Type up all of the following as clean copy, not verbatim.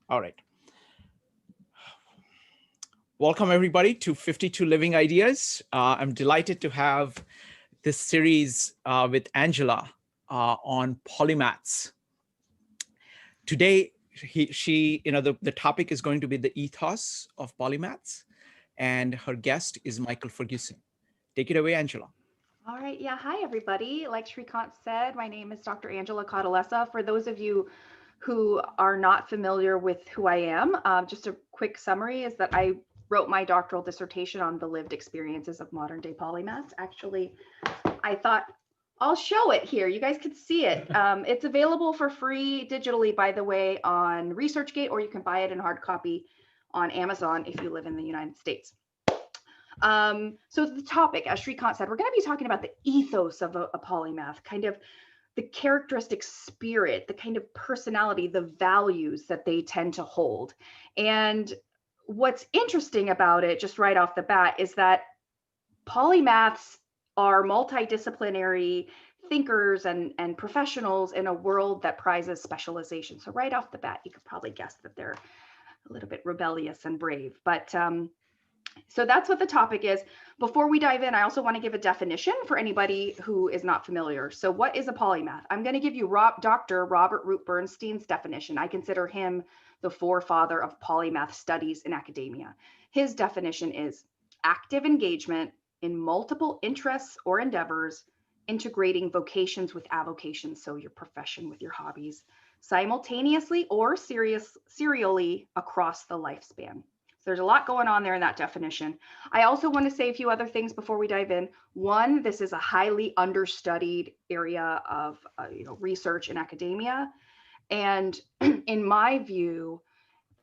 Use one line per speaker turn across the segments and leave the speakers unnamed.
All right. Welcome, everybody, to 52 Living Ideas. I'm delighted to have this series with Angela on polymaths. Today, the topic is going to be the ethos of polymaths, and her guest is Michael Ferguson. Take it away, Angela.
All right. Yeah. Hi, everybody. Like Shrikant said, my name is Dr. Angela Cautalessa. For those of you who are not familiar with who I am, just a quick summary is that I wrote my doctoral dissertation on the lived experiences of modern day polymaths. Actually, I thought I'll show it here. You guys can see it. It's available for free digitally, by the way, on ResearchGate, or you can buy it in hard copy on Amazon if you live in the United States. So the topic, as Shrikant said, we're going to be talking about the ethos of a polymath, kind of the characteristic spirit, the kind of personality, the values that they tend to hold. And what's interesting about it, just right off the bat, is that polymaths are multidisciplinary thinkers and professionals in a world that prizes specialization. So right off the bat, you could probably guess that they're a little bit rebellious and brave. But so that's what the topic is. Before we dive in, I also want to give a definition for anybody who is not familiar. So what is a polymath? I'm going to give you Dr. Robert Root Bernstein's definition. I consider him the forefather of polymath studies in academia. His definition is active engagement in multiple interests or endeavors, integrating vocations with avocations, so your profession with your hobbies, simultaneously or serially across the lifespan. There's a lot going on there in that definition. I also want to say a few other things before we dive in. One, this is a highly understudied area of research in academia. And in my view,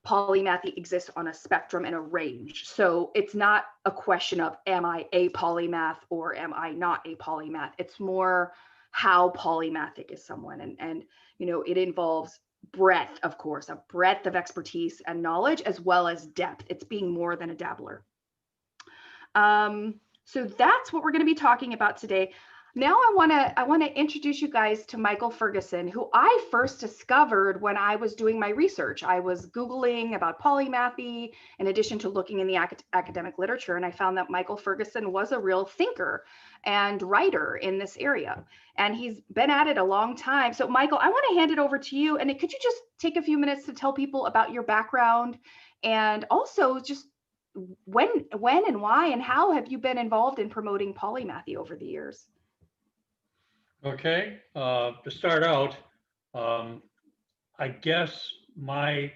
polymathy exists on a spectrum and a range. So it's not a question of, am I a polymath or am I not a polymath? It's more how polymathic is someone. And it involves breadth, of course, a breadth of expertise and knowledge, as well as depth. It's being more than a dabbler. So that's what we're going to be talking about today. Now I want to introduce you guys to Michael Ferguson, who I first discovered when I was doing my research. I was Googling about polymathy in addition to looking in the academic literature, and I found that Michael Ferguson was a real thinker and writer in this area. And he's been at it a long time. So Michael, I want to hand it over to you. And could you just take a few minutes to tell people about your background and also just when and why and how have you been involved in promoting polymathy over the years?
Okay, to start out, I guess my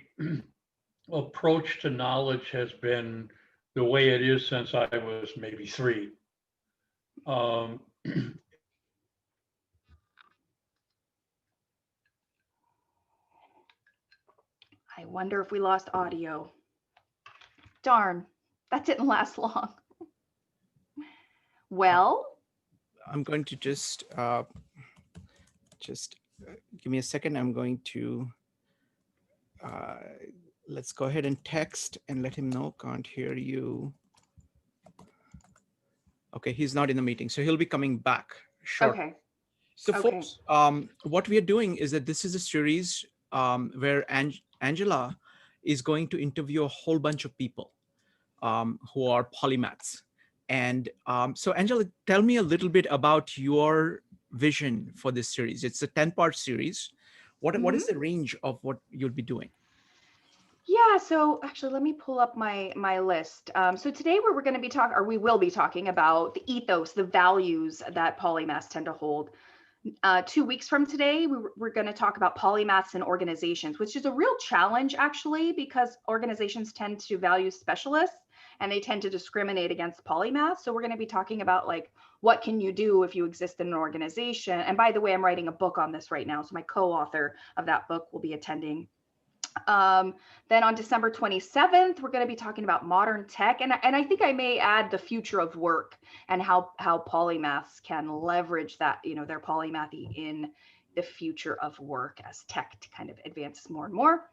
approach to knowledge has been the way it is since I was maybe 3.
I wonder if we lost audio. Darn, that didn't last long. Well,
I'm going to just give me a second. I'm going to let's go ahead and text and let him know. Can't hear you. Okay, he's not in the meeting, so he'll be coming back shortly.
Okay.
So folks, what we are doing is that this is a series where Angela is going to interview a whole bunch of people who are polymaths. And so Angela, tell me a little bit about your vision for this series. It's a 10-part series. What is the range of what you'll be doing?
Yeah, so actually, let me pull up my list. So today we're going to be talking, or we will be talking about the ethos, the values that polymaths tend to hold. 2 weeks from today, we're going to talk about polymaths and organizations, which is a real challenge, actually, because organizations tend to value specialists and they tend to discriminate against polymaths. So we're going to be talking about like, what can you do if you exist in an organization? And by the way, I'm writing a book on this right now. So my co-author of that book will be attending. Then on December 27th, we're going to be talking about modern tech. And I think I may add the future of work and how polymaths can leverage that, their polymathy in the future of work as tech kind of advances more and more.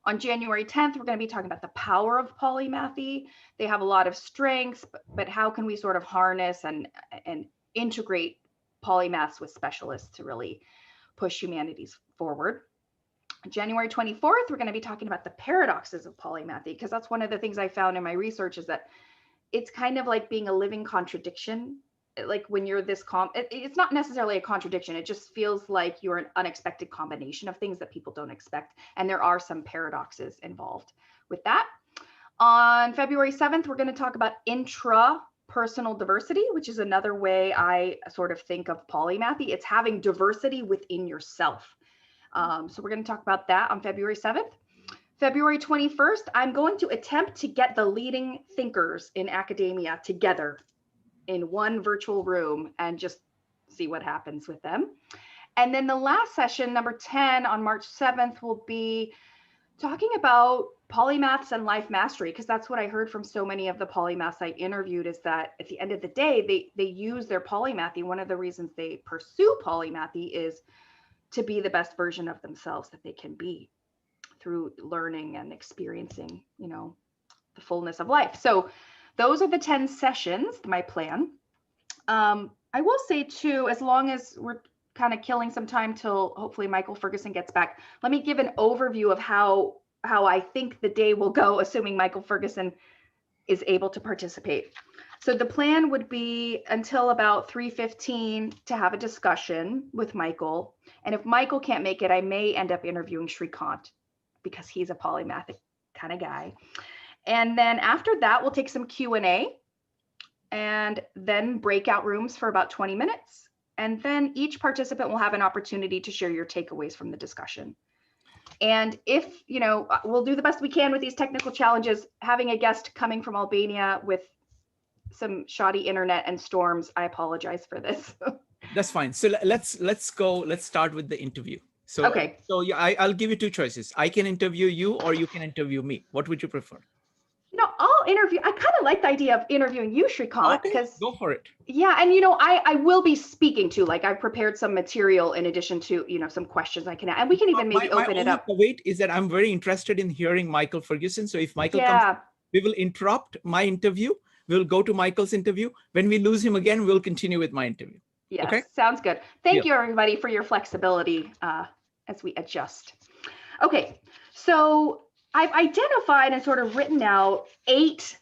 On January 10th, we're going to be talking about the power of polymathy. They have a lot of strengths, but how can we sort of harness and integrate polymaths with specialists to really push humanities forward? January 24th, we're going to be talking about the paradoxes of polymathy, because that's one of the things I found in my research is that it's kind of like being a living contradiction. Like when you're this it's not necessarily a contradiction. It just feels like you're an unexpected combination of things that people don't expect. And there are some paradoxes involved with that. On February 7th, we're going to talk about intrapersonal diversity, which is another way I sort of think of polymathy. It's having diversity within yourself. So we're going to talk about that on February 7th. February 21st, I'm going to attempt to get the leading thinkers in academia together in one virtual room and just see what happens with them. And then the last session, number 10 on March 7th, will be talking about polymaths and life mastery, because that's what I heard from so many of the polymaths I interviewed, is that at the end of the day, they use their polymathy. One of the reasons they pursue polymathy is to be the best version of themselves that they can be through learning and experiencing, the fullness of life. So those are the 10 sessions, my plan. I will say too, as long as we're kind of killing some time till hopefully Michael Ferguson gets back, let me give an overview of how I think the day will go, assuming Michael Ferguson is able to participate. So the plan would be until about 3:15 to have a discussion with Michael. And if Michael can't make it, I may end up interviewing Shrikant because he's a polymathic kind of guy. And then after that, we'll take some Q&A and then breakout rooms for about 20 minutes. And then each participant will have an opportunity to share your takeaways from the discussion. And if, we'll do the best we can with these technical challenges. Having a guest coming from Albania with some shoddy internet and storms, I apologize for this.
That's fine. So let's go. Let's start with the interview. So,
okay.
So yeah, I'll give you two choices. I can interview you or you can interview me. What would you prefer?
I'll interview. I kind of like the idea of interviewing you, Shrikant, because
go for it.
Yeah, and I will be speaking to, like, I've prepared some material in addition to some questions I can, and we can even maybe open it up.
My wait is that I'm very interested in hearing Michael Ferguson. So if Michael comes, we will interrupt my interview. We'll go to Michael's interview. When we lose him again, we'll continue with my interview.
Yes,
okay?
Sounds good. Thank you, everybody, for your flexibility as we adjust. Okay, so I've identified and sort of written out 8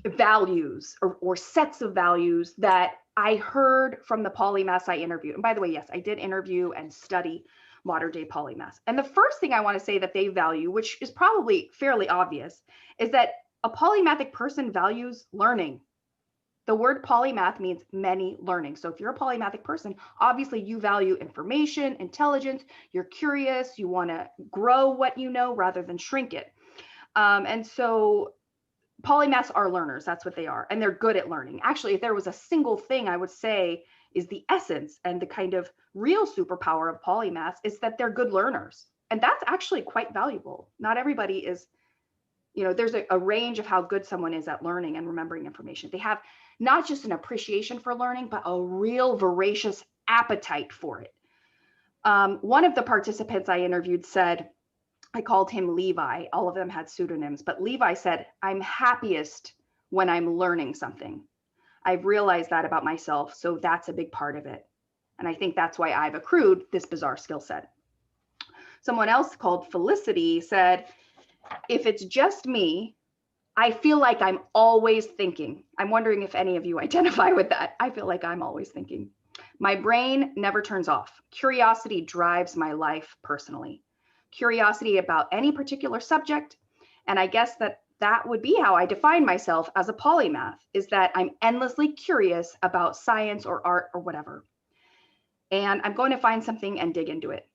values or sets of values that I heard from the polymaths I interviewed. And by the way, yes, I did interview and study modern day polymaths. And the first thing I want to say that they value, which is probably fairly obvious, is that a polymathic person values learning. The word polymath means many learning. So if you're a polymathic person, obviously you value information, intelligence, you're curious, you want to grow what you know rather than shrink it. And so polymaths are learners. That's what they are. And they're good at learning. Actually, if there was a single thing I would say is the essence and the kind of real superpower of polymaths is that they're good learners. And that's actually quite valuable. Not everybody is, there's a range of how good someone is at learning and remembering information. They have not just an appreciation for learning, but a real voracious appetite for it. One of the participants I interviewed said, I called him Levi. All of them had pseudonyms, but Levi said, I'm happiest when I'm learning something. I've realized that about myself, so that's a big part of it. And I think that's why I've accrued this bizarre skill set. Someone else called Felicity said, if it's just me, I feel like I'm always thinking. I'm wondering if any of you identify with that. I feel like I'm always thinking. My brain never turns off. Curiosity drives my life personally. Curiosity about any particular subject. And I guess that would be how I define myself as a polymath, is that I'm endlessly curious about science or art or whatever. And I'm going to find something and dig into it.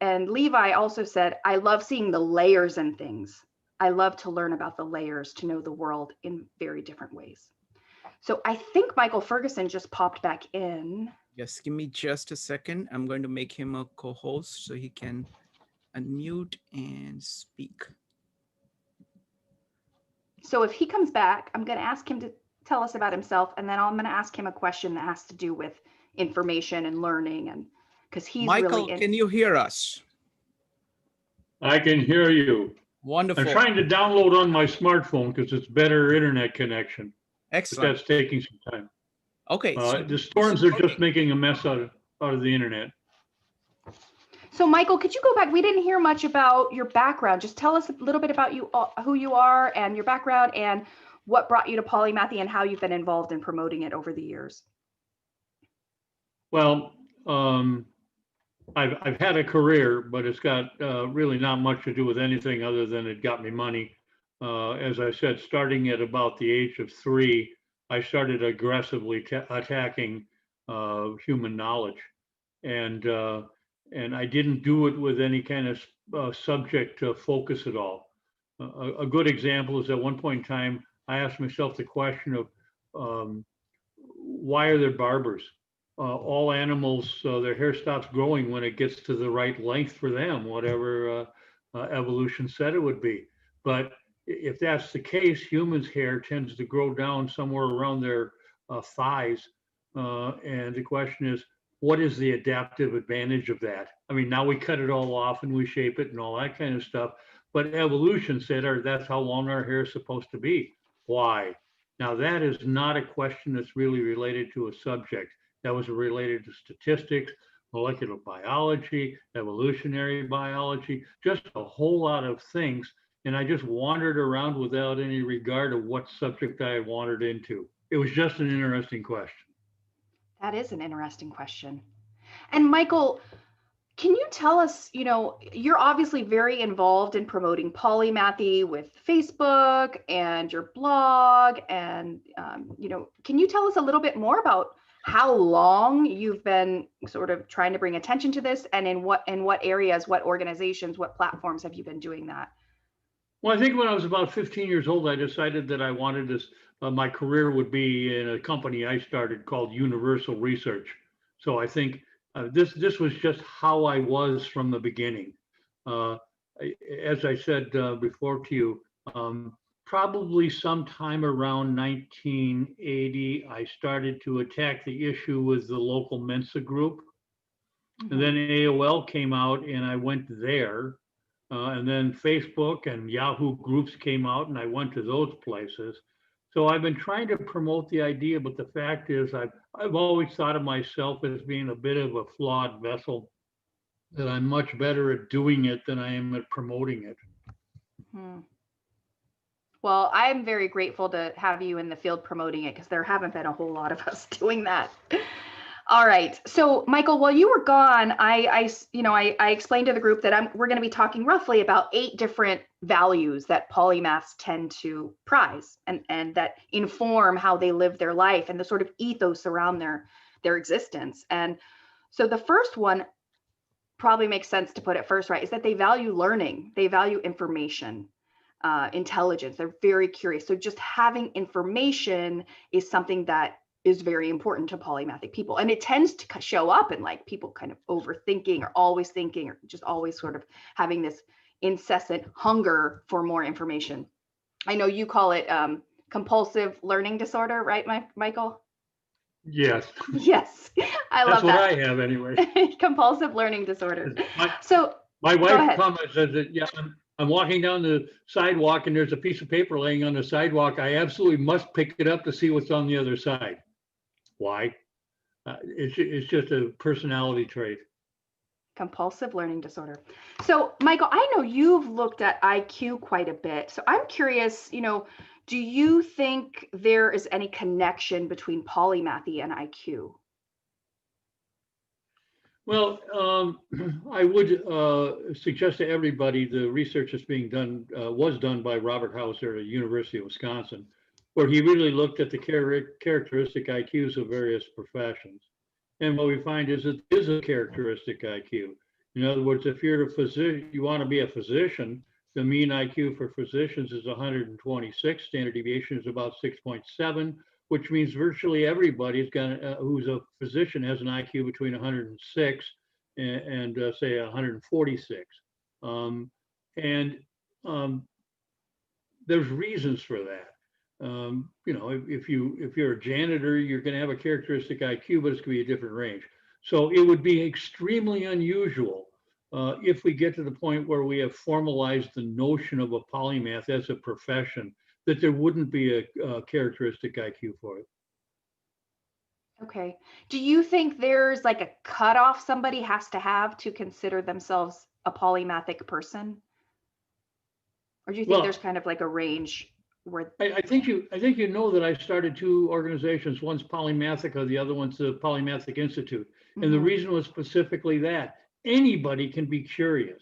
And Levi also said, I love seeing the layers in things. I love to learn about the layers, to know the world in very different ways. So I think Michael Ferguson just popped back in.
Yes, give me just a second. I'm going to make him a co-host so he can unmute and speak.
So if he comes back, I'm going to ask him to tell us about himself, and then I'm going to ask him a question that has to do with information and learning, and because he's
Michael,
really
can you hear us?
I can hear you.
Wonderful.
I'm trying to download on my smartphone because it's better internet connection.
Excellent.
But that's taking some time.
Okay.
The storms are just making a mess out of the internet.
So Michael, could you go back? We didn't hear much about your background. Just tell us a little bit about you, who you are and your background and what brought you to Polymathy and how you've been involved in promoting it over the years.
Well, I've had a career, but it's got really not much to do with anything other than it got me money. As I said, starting at about the age of 3, I started aggressively attacking human knowledge, and I didn't do it with any kind of subject focus at all. A good example is at one point in time, I asked myself the question of why are there barbers? All animals, their hair stops growing when it gets to the right length for them, whatever evolution said it would be. But if that's the case, humans' hair tends to grow down somewhere around their thighs. And the question is, what is the adaptive advantage of that? I mean, now we cut it all off and we shape it and all that kind of stuff. But evolution said that's how long our hair is supposed to be. Why? Now, that is not a question that's really related to a subject. That was related to statistics, molecular biology, evolutionary biology, just a whole lot of things. And I just wandered around without any regard of what subject I wandered into. It was just an interesting question.
That is an interesting question. And Michael, can you tell us, you're obviously very involved in promoting Polymathy with Facebook and your blog. And, can you tell us a little bit more about how long you've been sort of trying to bring attention to this, and in what areas, what organizations, what platforms have you been doing that?
Well, I think when I was about 15 years old, I decided that I wanted this, my career would be in a company I started called Universal Research. So I think this was just how I was from the beginning. As I said before to you, probably sometime around 1980, I started to attack the issue with the local Mensa group. Mm-hmm. And then AOL came out and I went there. And then Facebook and Yahoo groups came out and I went to those places. So I've been trying to promote the idea, but the fact is I've always thought of myself as being a bit of a flawed vessel, that I'm much better at doing it than I am at promoting it.
Hmm. Well, I'm very grateful to have you in the field promoting it, because there haven't been a whole lot of us doing that. All right. So, Michael, while you were gone, I explained to the group that we're going to be talking roughly about 8 different values that polymaths tend to prize and that inform how they live their life and the sort of ethos around their existence. And so the first one probably makes sense to put it first, right, is that they value learning. They value information, intelligence. They're very curious. So just having information is something that is very important to polymathic people. And it tends to show up in like people kind of overthinking or always thinking or just always sort of having this incessant hunger for more information. I know you call it compulsive learning disorder, right, Michael?
Yes.
Yes, I love that.
That's what I have anyway.
Compulsive learning disorder.
My wife comments that, yeah, I'm walking down the sidewalk and there's a piece of paper laying on the sidewalk. I absolutely must pick it up to see what's on the other side. Why? It's just a personality trait.
Compulsive learning disorder. So, Michael, I know you've looked at IQ quite a bit. So I'm curious, do you think there is any connection between polymathy and IQ?
Well, I would suggest to everybody the research that's being done was done by Robert Hauser at the University of Wisconsin, where he really looked at the characteristic IQs of various professions. And what we find is it is a characteristic IQ. In other words, if you're a physician, you want to be a physician, the mean IQ for physicians is 126, standard deviation is about 6.7, which means virtually everybody's got who's a physician has an IQ between 106 and say 146. There's reasons for that. If you're a janitor, you're going to have a characteristic IQ, but it's going to be a different range. So it would be extremely unusual if we get to the point where we have formalized the notion of a polymath as a profession, that there wouldn't be a characteristic IQ for it.
Okay. Do you think there's like a cutoff somebody has to have to consider themselves a polymathic person? Or do you think there's
Well,
kind of like a range where,
I think you know that I started two organizations. One's Polymathica, the other one's the Polymathic Institute. And the
Mhm,
reason was specifically that anybody can be curious.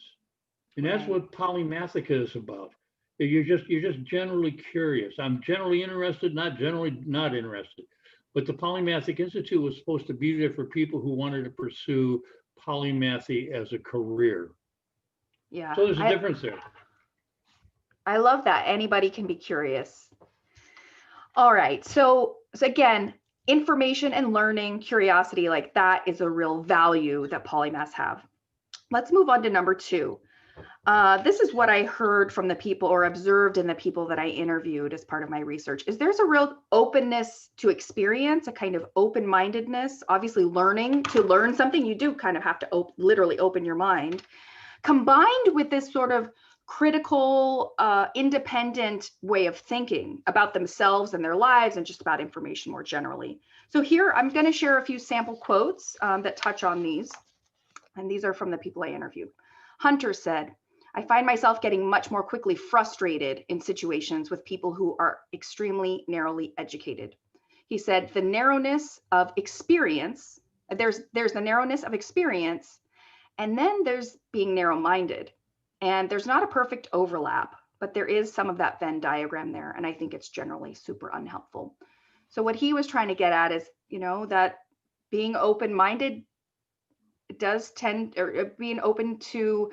And that's
right.
what Polymathica is about. You're just generally curious. I'm generally interested, not generally not interested. But the Polymathic Institute was supposed to be there for people who wanted to pursue polymathy as a career.
Yeah.
So there's a difference there.
I love that. Anybody can be curious. All right. So again, information and learning, curiosity, like that is a real value that polymaths have. Let's move on to number 2. This is what I heard from the people or observed in the people that I interviewed as part of my research is there's a real openness to experience, a kind of open-mindedness. Obviously, learning to learn something, you do kind of have to literally open your mind, combined with this sort of critical, independent way of thinking about themselves and their lives and just about information more generally. So here, I'm going to share a few sample quotes that touch on these. And these are from the people I interviewed. Hunter said, I find myself getting much more quickly frustrated in situations with people who are extremely narrowly educated. He said, the narrowness of experience, there's the narrowness of experience, and then there's being narrow-minded. And there's not a perfect overlap, but there is some of that Venn diagram there. And I think it's generally super unhelpful. So what he was trying to get at is, that being open-minded does tend, or being open to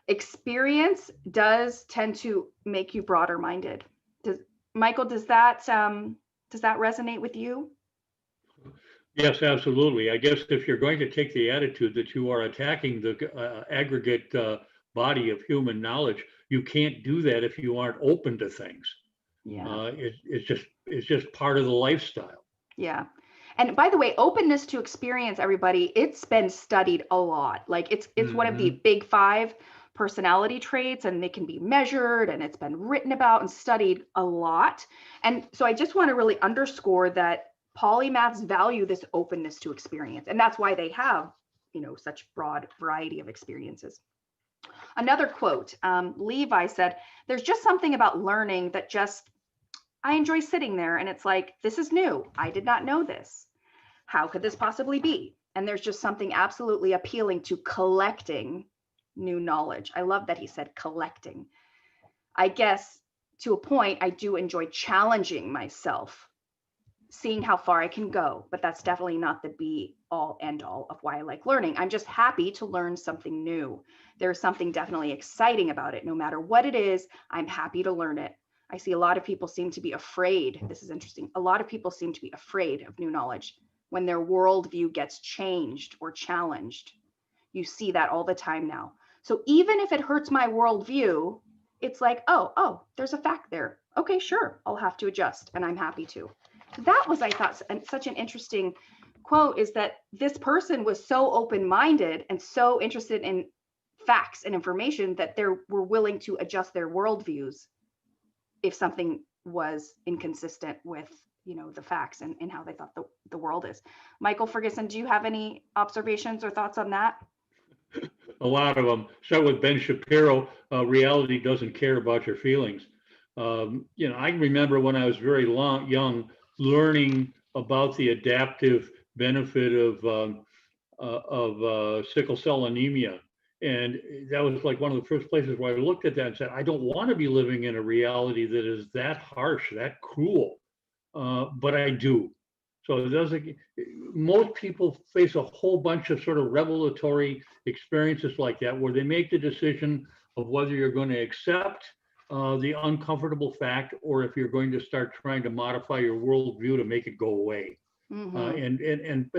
experience does tend to make you broader minded. Michael, does that resonate with you?
Yes, absolutely. I guess if you're going to take the attitude that you are attacking the aggregate body of human knowledge, you can't do that if you aren't open to things.
Yeah.
It's just part of the lifestyle.
Yeah. And by the way, openness to experience, everybody, it's been studied a lot. Like it's one of the
Hmm.
big 5 personality traits, and they can be measured, and it's been written about and studied a lot. And so I just want to really underscore that polymaths value this openness to experience, and that's why they have, such broad variety of experiences. Another quote, Levi said, there's just something about learning that just I enjoy sitting there and it's like, this is new. I did not know this. How could this possibly be? And there's just something absolutely appealing to collecting new knowledge. I love that he said collecting. I guess to a point, I do enjoy challenging myself, seeing how far I can go, but that's definitely not the be all end all of why I like learning. I'm just happy to learn something new. There's something definitely exciting about it. No matter what it is, I'm happy to learn it. I see a lot of people seem to be afraid. This is interesting. A lot of people seem to be afraid of new knowledge when their worldview gets changed or challenged. You see that all the time now. So even if it hurts my worldview, it's like, oh, there's a fact there. Okay, sure, I'll have to adjust, and I'm happy to. So that was, I thought, such an interesting quote, is that this person was so open-minded and so interested in facts and information that they were willing to adjust their worldviews if something was inconsistent with the facts and how they thought the world is. Michael Ferguson, do you have any observations or thoughts on that?
A lot of them start with Ben Shapiro. Reality doesn't care about your feelings. I remember when I was very young, learning about the adaptive benefit of sickle cell anemia, and that was like one of the first places where I looked at that and said, I don't want to be living in a reality that is that harsh, that cruel, but I do. So it doesn't. Most people face a whole bunch of sort of revelatory experiences like that, where they make the decision of whether you're going to accept the uncomfortable fact, or if you're going to start trying to modify your worldview to make it go away.
Mm-hmm.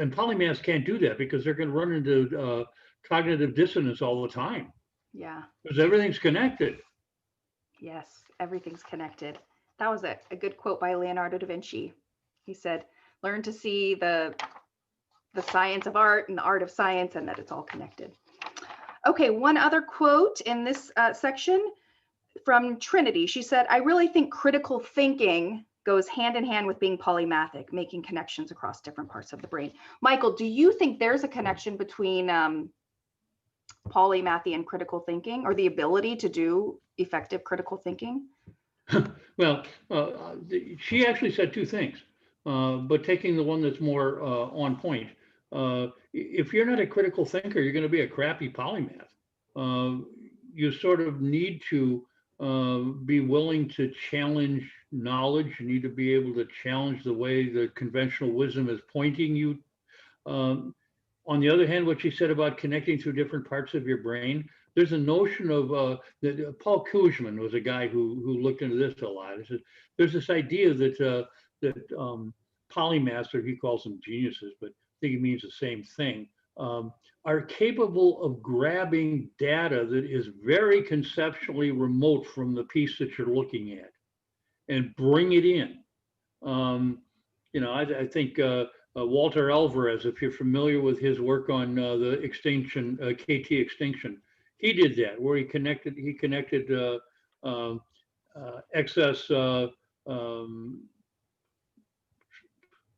And polymaths can't do that because they're going to run into cognitive dissonance all the time
Yeah.
because everything's connected.
Yes, everything's connected. That was a good quote by Leonardo da Vinci. He said, learn to see the science of art and the art of science, and that it's all connected. Okay, one other quote in this section from Trinity. She said, I really think critical thinking goes hand in hand with being polymathic, making connections across different parts of the brain. Michael, do you think there's a connection between polymathy and critical thinking, or the ability to do effective critical thinking?
Well, she actually said two things, but taking the one that's more on point. If you're not a critical thinker, you're going to be a crappy polymath. You sort of need to be willing to challenge knowledge. You need to be able to challenge the way the conventional wisdom is pointing you. On the other hand, what she said about connecting through different parts of your brain, there's a notion of that Paul Kuzman was a guy who looked into this a lot. He said, there's this idea that polymaths, or he calls them geniuses, but I think he means the same thing, are capable of grabbing data that is very conceptually remote from the piece that you're looking at and bring it in. I think Walter Alvarez, if you're familiar with his work on the extinction, KT extinction, he did that, where he connected excess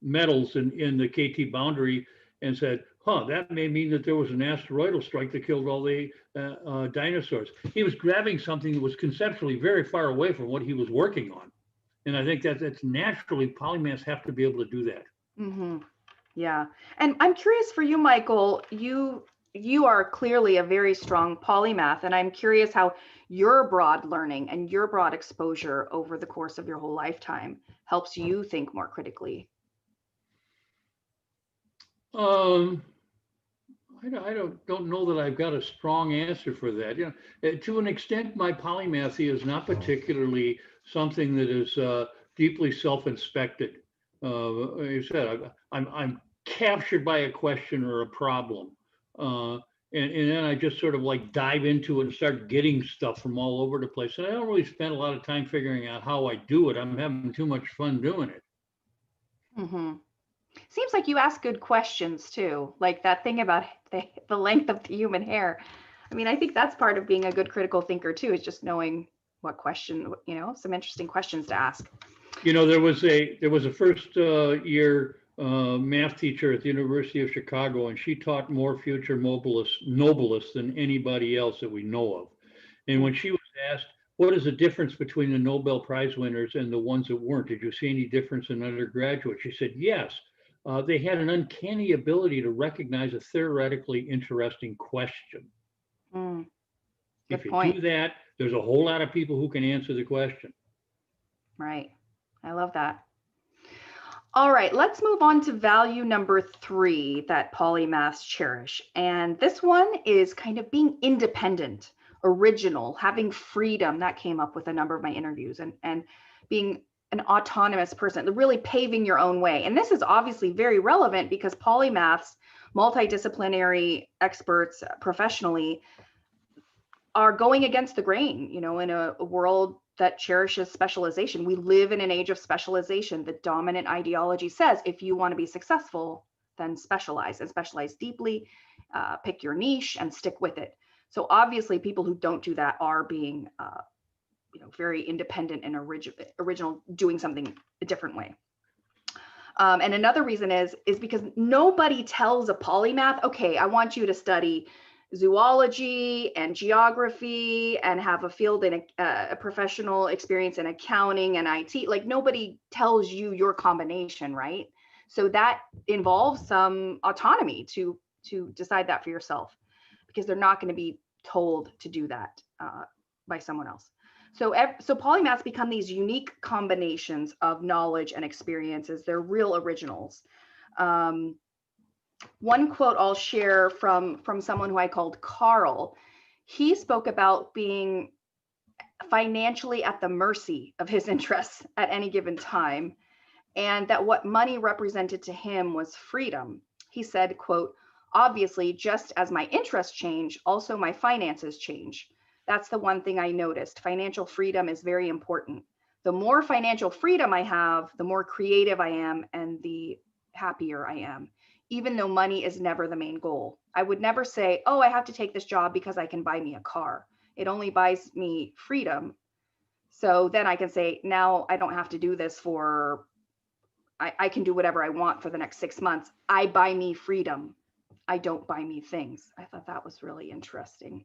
metals in the KT boundary and said, that may mean that there was an asteroidal strike that killed all the dinosaurs. He was grabbing something that was conceptually very far away from what he was working on. And I think that's naturally, polymaths have to be able to do that.
Mm-hmm. Yeah. And I'm curious for you, Michael, you are clearly a very strong polymath, and I'm curious how your broad learning and your broad exposure over the course of your whole lifetime helps you think more critically.
I don't know that I've got a strong answer for that. To an extent, my polymathy is not particularly something that is deeply self-inspected. Like you said, I'm captured by a question or a problem, and then I just sort of like dive into it and start getting stuff from all over the place. And I don't really spend a lot of time figuring out how I do it. I'm having too much fun doing it.
Mm-hmm. Seems like you ask good questions too, like that thing about the length of the human hair. I mean, I think that's part of being a good critical thinker too, is just knowing what question, some interesting questions to ask.
There was a first year math teacher at the University of Chicago, and she taught more future Nobelists than anybody else that we know of. And when she was asked, what is the difference between the Nobel Prize winners and the ones that weren't? Did you see any difference in undergraduate? She said, yes. They had an uncanny ability to recognize a theoretically interesting question. If you do that, there's a whole lot of people who can answer the question.
Right. I love that. All right, let's move on to value number 3 that polymaths cherish. And this one is kind of being independent, original, having freedom. That came up with a number of my interviews, and being an autonomous person, really paving your own way. And this is obviously very relevant because polymaths, multidisciplinary experts professionally, are going against the grain, in a world that cherishes specialization. We live in an age of specialization. The dominant ideology says, if you want to be successful, then specialize, and specialize deeply, pick your niche and stick with it. So obviously people who don't do that are being very independent and original, doing something a different way. And another reason is because nobody tells a polymath, okay, I want you to study zoology and geography and have a field in a professional experience in accounting and IT. Like, nobody tells you your combination, right? So that involves some autonomy to decide that for yourself, because they're not going to be told to do that by someone else. So polymaths become these unique combinations of knowledge and experiences. They're real originals. One quote I'll share from someone who I called Carl. He spoke about being financially at the mercy of his interests at any given time, and that what money represented to him was freedom. He said, quote, obviously, just as my interests change, also my finances change. That's the one thing I noticed. Financial freedom is very important. The more financial freedom I have, the more creative I am and the happier I am, even though money is never the main goal. I would never say, oh, I have to take this job because I can buy me a car. It only buys me freedom. So then I can say, now I don't have to do this for, I can do whatever I want for the next 6 months. I buy me freedom. I don't buy me things. I thought that was really interesting.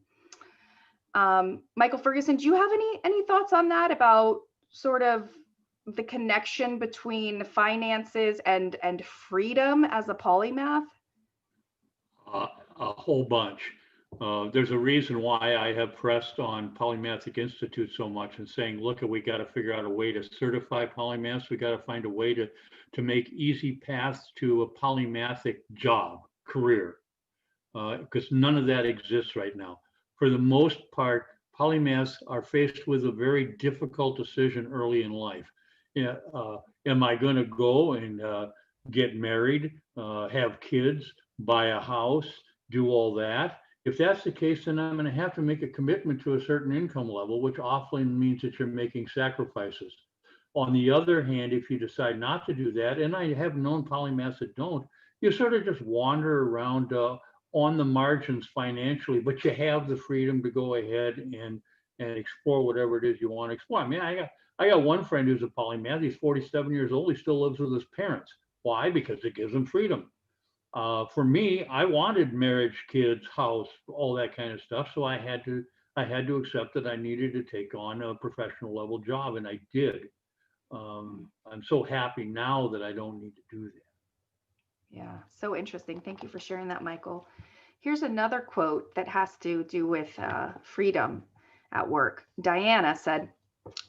Michael Ferguson, do you have any thoughts on that, about sort of the connection between finances and freedom as a polymath?
A whole bunch. There's a reason why I have pressed on Polymathic Institute so much and saying, look, we got to figure out a way to certify polymaths. We got to find a way to make easy paths to a polymathic job, career, because none of that exists right now. For the most part, polymaths are faced with a very difficult decision early in life. Yeah, am I going to go and get married, have kids, buy a house, do all that? If that's the case, then I'm going to have to make a commitment to a certain income level, which often means that you're making sacrifices. On the other hand, if you decide not to do that, and I have known polymaths that don't, you sort of just wander around on the margins financially, but you have the freedom to go ahead and explore whatever it is you want to explore. I mean, I got one friend who's a polymath. He's 47 years old. He still lives with his parents. Why? Because it gives him freedom. For me, I wanted marriage, kids, house, all that kind of stuff. So I had to accept that I needed to take on a professional level job, and I did. I'm so happy now that I don't need to do that.
Yeah, so interesting. Thank you for sharing that, Michael. Here's another quote that has to do with freedom at work. Diana said,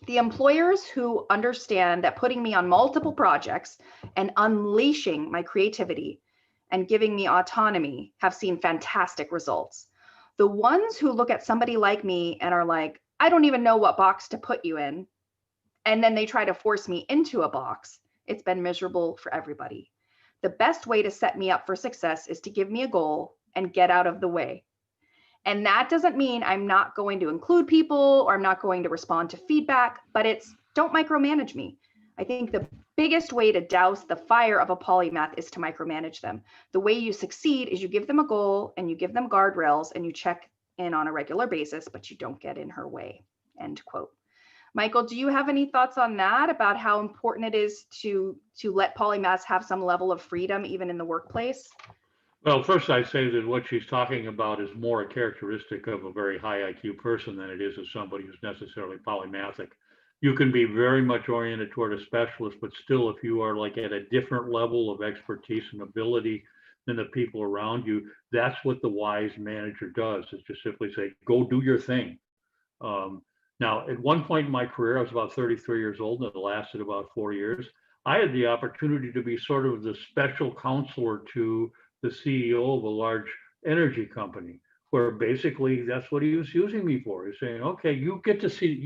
"The employers who understand that putting me on multiple projects and unleashing my creativity and giving me autonomy have seen fantastic results. The ones who look at somebody like me and are like, I don't even know what box to put you in, and then they try to force me into a box, it's been miserable for everybody. The best way to set me up for success is to give me a goal and get out of the way. And that doesn't mean I'm not going to include people or I'm not going to respond to feedback, but it's don't micromanage me. I think the biggest way to douse the fire of a polymath is to micromanage them. The way you succeed is you give them a goal and you give them guardrails and you check in on a regular basis, but you don't get in her way." End quote. Michael, do you have any thoughts on that, about how important it is to let polymaths have some level of freedom even in the workplace?
Well, first I say that what she's talking about is more a characteristic of a very high IQ person than it is of somebody who's necessarily polymathic. You can be very much oriented toward a specialist, but still, if you are like at a different level of expertise and ability than the people around you, that's what the wise manager does, is just simply say, go do your thing. Now, at one point in my career, I was about 33 years old, and it lasted about 4 years. I had the opportunity to be sort of the special counselor to the CEO of a large energy company, where basically that's what he was using me for. He's saying, okay, you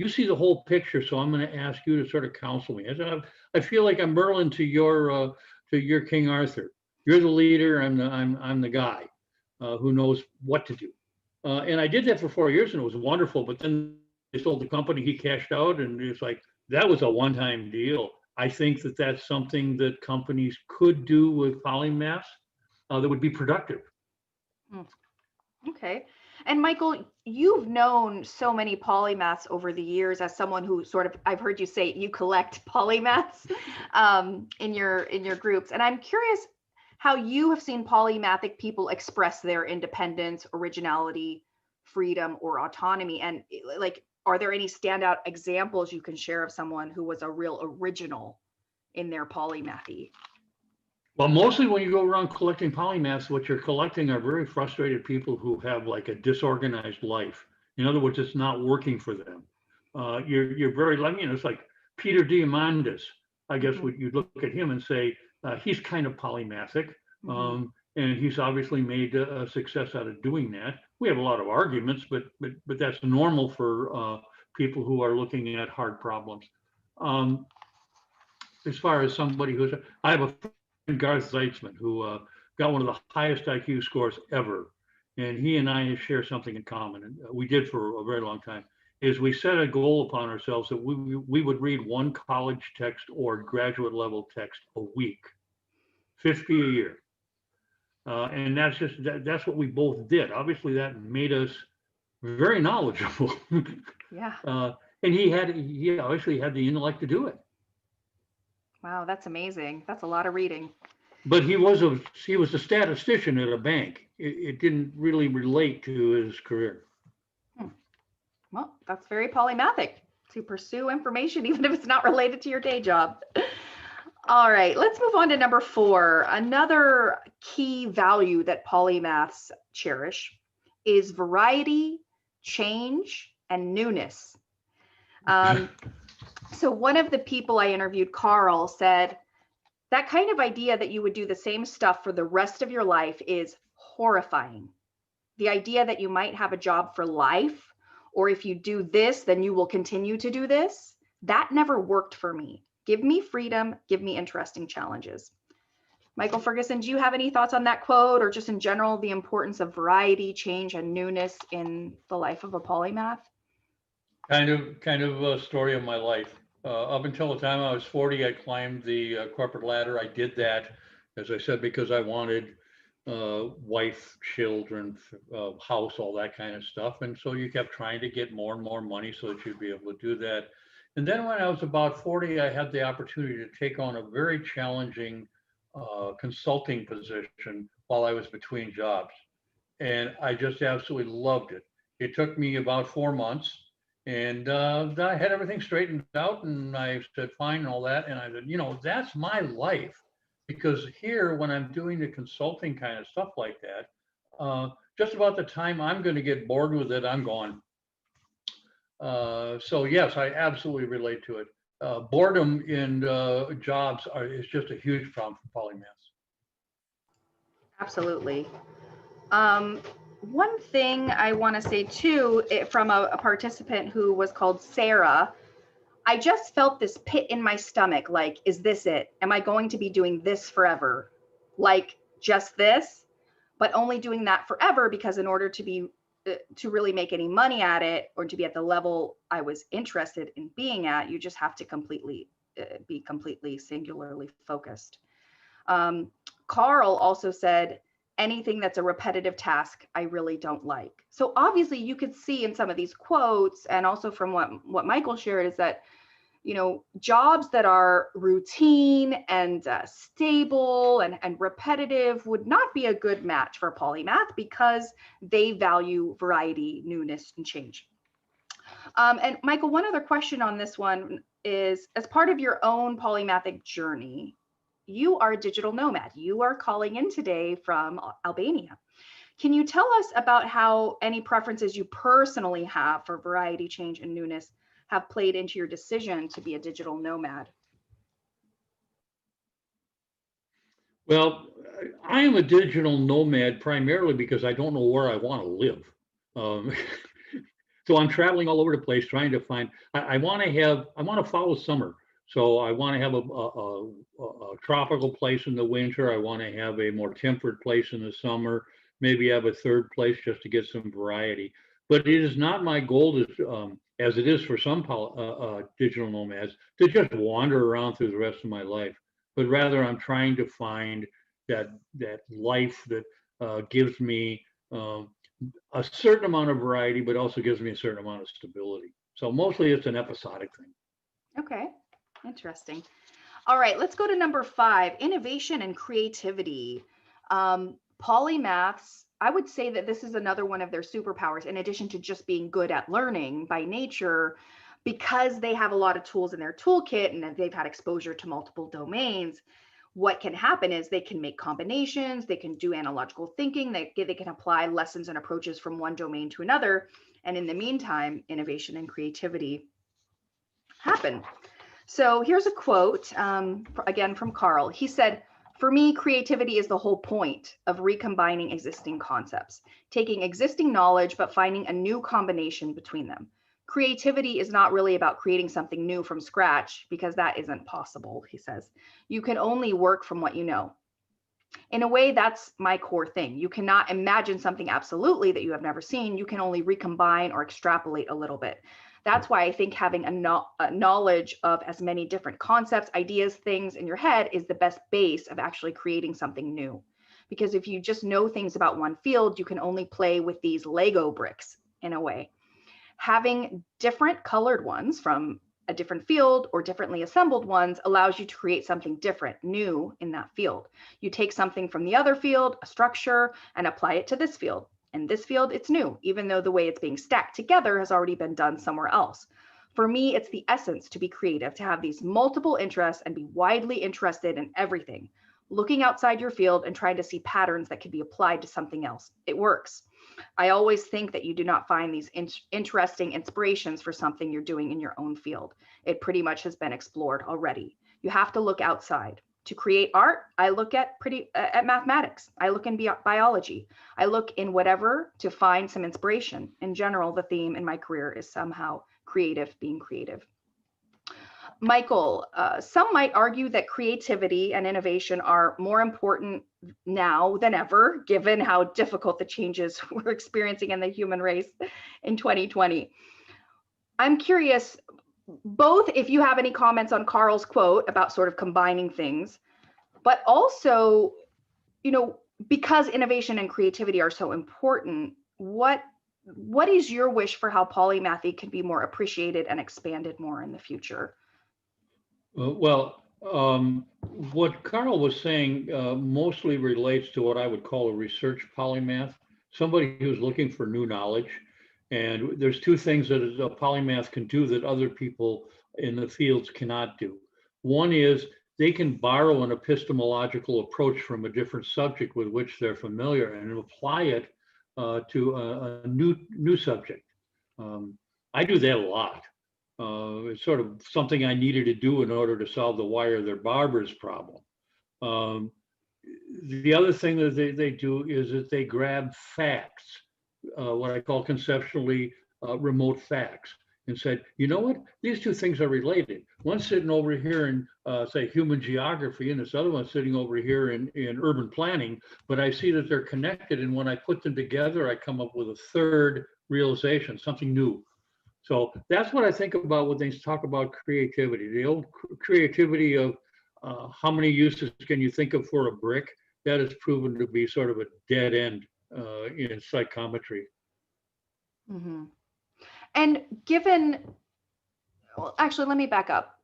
see the whole picture, so I'm going to ask you to sort of counsel me. I said, I feel like I'm Merlin to your King Arthur. You're the leader. I'm the guy who knows what to do. And I did that for 4 years, and it was wonderful. But then they sold the company. He cashed out, and it's like that was a one-time deal. I think that that's something that companies could do with polymaths that would be productive.
Okay. And Michael, you've known so many polymaths over the years as someone who sort of, I've heard you say you collect polymaths in your groups. And I'm curious how you have seen polymathic people express their independence, originality, freedom, or autonomy. And like, are there any standout examples you can share of someone who was a real original in their polymathy?
Well, mostly when you go around collecting polymaths, what you're collecting are very frustrated people who have like a disorganized life. In other words, it's not working for them. You're very, it's like Peter Diamandis. I guess what you'd look at him and say, he's kind of polymathic. And he's obviously made a success out of doing that. We have a lot of arguments, but that's normal for people who are looking at hard problems. As far as somebody I have a friend, Garth Zeitzman, who got one of the highest IQ scores ever. And he and I share something in common, and we did for a very long time, is we set a goal upon ourselves that we would read one college text or graduate level text a week, 50 a year. And that's what we both did. Obviously, that made us very knowledgeable.
Yeah.
and he obviously had the intellect to do it.
Wow, that's amazing. That's a lot of reading.
But he was a statistician at a bank. It didn't really relate to his career.
Well, that's very polymathic to pursue information, even if it's not related to your day job. All right, let's move on to number 4. Another key value that polymaths cherish is variety, change, and newness. So one of the people I interviewed, Carl, said, that kind of idea that you would do the same stuff for the rest of your life is horrifying. The idea that you might have a job for life, or if you do this, then you will continue to do this, that never worked for me. Give me freedom, give me interesting challenges. Michael Ferguson, do you have any thoughts on that quote, or just in general, the importance of variety, change, and newness in the life of a polymath?
Kind of a story of my life. Up until the time I was 40, I climbed the corporate ladder. I did that, as I said, because I wanted wife, children, house, all that kind of stuff. And so you kept trying to get more and more money so that you'd be able to do that. And then when I was about 40, I had the opportunity to take on a very challenging consulting position while I was between jobs. And I just absolutely loved it. It took me about 4 months. And I had everything straightened out, and I said, fine, and all that. And I said, that's my life. Because here, when I'm doing the consulting kind of stuff like that, just about the time I'm going to get bored with it, I'm gone. So yes, I absolutely relate to it. Boredom in jobs is just a huge problem for polymaths.
Absolutely. One thing I want to say too, from a participant who was called Sarah, I just felt this pit in my stomach. Like, is this it? Am I going to be doing this forever? Like just this, but only doing that forever, because in order to really make any money at it, or to be at the level I was interested in being at, you just have to be completely singularly focused. Carl also said, anything that's a repetitive task, I really don't like. So obviously you could see in some of these quotes, and also from what Michael shared, is that, jobs that are routine and stable and repetitive would not be a good match for polymath, because they value variety, newness, and change. And Michael, one other question on this one is, as part of your own polymathic journey, you are a digital nomad. You are calling in today from Albania. Can you tell us about how any preferences you personally have for variety, change, and newness have played into your decision to be a digital nomad?
Well, I am a digital nomad primarily because I don't know where I want to live. So I'm traveling all over the place trying to find, I want to follow summer. So I want to have a tropical place in the winter. I want to have a more temperate place in the summer, maybe have a third place just to get some variety. But it is not my goal to, as it is for some digital nomads, to just wander around through the rest of my life. But rather I'm trying to find that life that gives me a certain amount of variety, but also gives me a certain amount of stability. So mostly it's an episodic thing.
Okay, interesting. All right, let's go to number 5, innovation and creativity. Polymaths, I would say that this is another one of their superpowers, in addition to just being good at learning by nature, because they have a lot of tools in their toolkit and they've had exposure to multiple domains. What can happen is they can make combinations, they can do analogical thinking, they can apply lessons and approaches from one domain to another. And in the meantime, innovation and creativity happen. So here's a quote, again from Carl. He said, "For me, creativity is the whole point of recombining existing concepts, taking existing knowledge, but finding a new combination between them. Creativity is not really about creating something new from scratch, because that isn't possible," he says. "You can only work from what you know." In a way, that's my core thing. You cannot imagine something absolutely that you have never seen. You can only recombine or extrapolate a little bit. That's why I think having a knowledge of as many different concepts, ideas, things in your head is the best base of actually creating something new. Because if you just know things about one field, you can only play with these Lego bricks in a way. Having different colored ones from a different field or differently assembled ones allows you to create something different, new in that field. You take something from the other field, a structure, and apply it to this field. In this field, it's new, even though the way it's being stacked together has already been done somewhere else. For me, it's the essence to be creative, to have these multiple interests and be widely interested in everything. Looking outside your field and trying to see patterns that can be applied to something else. It works. I always think that you do not find these interesting inspirations for something you're doing in your own field. It pretty much has been explored already. You have to look outside. To create art, I look at mathematics. I look in biology. I look in whatever to find some inspiration. In general, the theme in my career is somehow creative, being creative. Michael, some might argue that creativity and innovation are more important now than ever, given how difficult the changes we're experiencing in the human race in 2020. I'm curious, both if you have any comments on Carl's quote about sort of combining things, but also, you know, because innovation and creativity are so important, what is your wish for how polymathy can be more appreciated and expanded more in the future?
What Carl was saying mostly relates to what I would call a research polymath, somebody who's looking for new knowledge. And there's two things that a polymath can do that other people in the fields cannot do. One is they can borrow an epistemological approach from a different subject with which they're familiar and apply it to a new subject. I do that a lot. It's sort of something I needed to do in order to solve the why are there barbers problem. The other thing that they do is that they grab facts, what I call conceptually remote facts, and said, you know what, these two things are related. One's sitting over here in, say, human geography, and this other one's sitting over here in urban planning, but I see that they're connected, and when I put them together, I come up with a third realization, something new. So that's what I think about when they talk about creativity. The old creativity of how many uses can you think of for a brick? That has proven to be sort of a dead end in psychometry.
Mm-hmm. And given, well, actually, let me back up.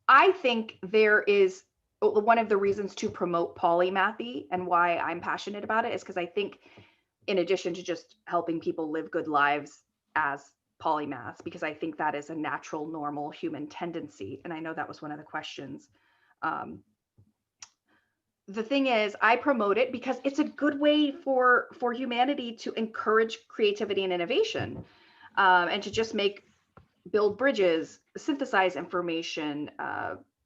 I think there is one of the reasons to promote polymathy and why I'm passionate about it is because I think, in addition to just helping people live good lives as polymaths, because I think that is a natural, normal human tendency. And I know that was one of the questions. The thing is, I promote it because it's a good way for humanity to encourage creativity and innovation, and to just build bridges, synthesize information,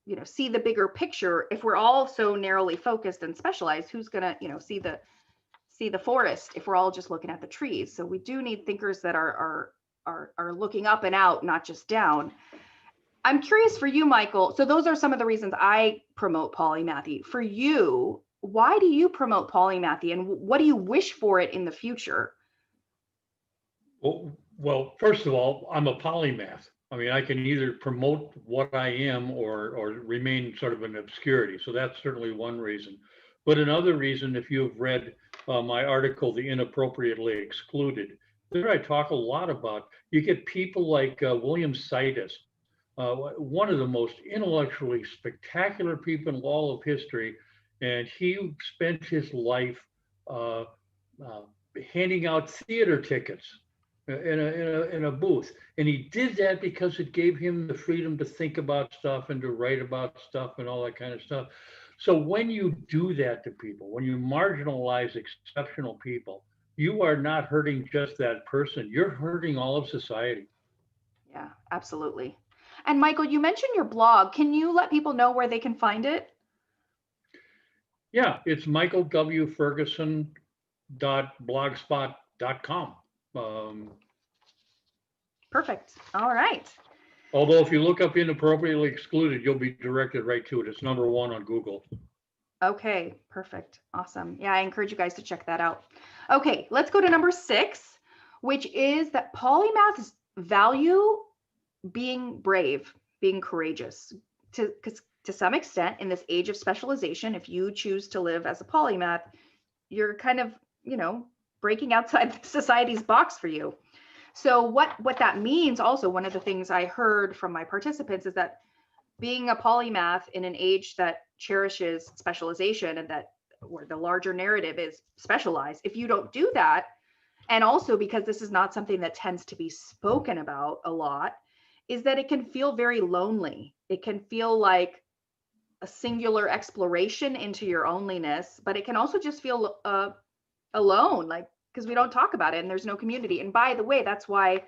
you know, see the bigger picture. If we're all so narrowly focused and specialized, who's gonna, you know, see the forest if we're all just looking at the trees? So we do need thinkers that are looking up and out, not just down. I'm curious for you, Michael. So those are some of the reasons I promote polymathy. For you, why do you promote polymathy, and what do you wish for it in the future?
Well, first of all, I'm a polymath. I mean, I can either promote what I am or remain sort of in obscurity. So that's certainly one reason. But another reason, if you've read my article, The Inappropriately Excluded, there I talk a lot about, you get people like William Sidis, one of the most intellectually spectacular people in all of history. And he spent his life handing out theater tickets in a booth. And he did that because it gave him the freedom to think about stuff and to write about stuff and all that kind of stuff. So when you do that to people, when you marginalize exceptional people, you are not hurting just that person, you're hurting all of society.
Yeah, absolutely. And Michael, you mentioned your blog. Can you let people know where they can find it?
Yeah, it's michaelwferguson.blogspot.com.
Perfect. All right.
Although if you look up Inappropriately Excluded, you'll be directed right to it. It's number one on Google.
Okay, perfect. Awesome. Yeah, I encourage you guys to check that out. Okay, let's go to number 6, which is that polymaths value being brave, being courageous. Because to some extent, in this age of specialization, if you choose to live as a polymath, you're kind of, you know, breaking outside society's box for you. So what that means also, one of the things I heard from my participants is that being a polymath in an age that cherishes specialization and that where the larger narrative is specialized, if you don't do that, and also because this is not something that tends to be spoken about a lot, is that it can feel very lonely. It can feel like a singular exploration into your onlyness, but it can also just feel alone, like, because we don't talk about it and there's no community. And by the way, that's why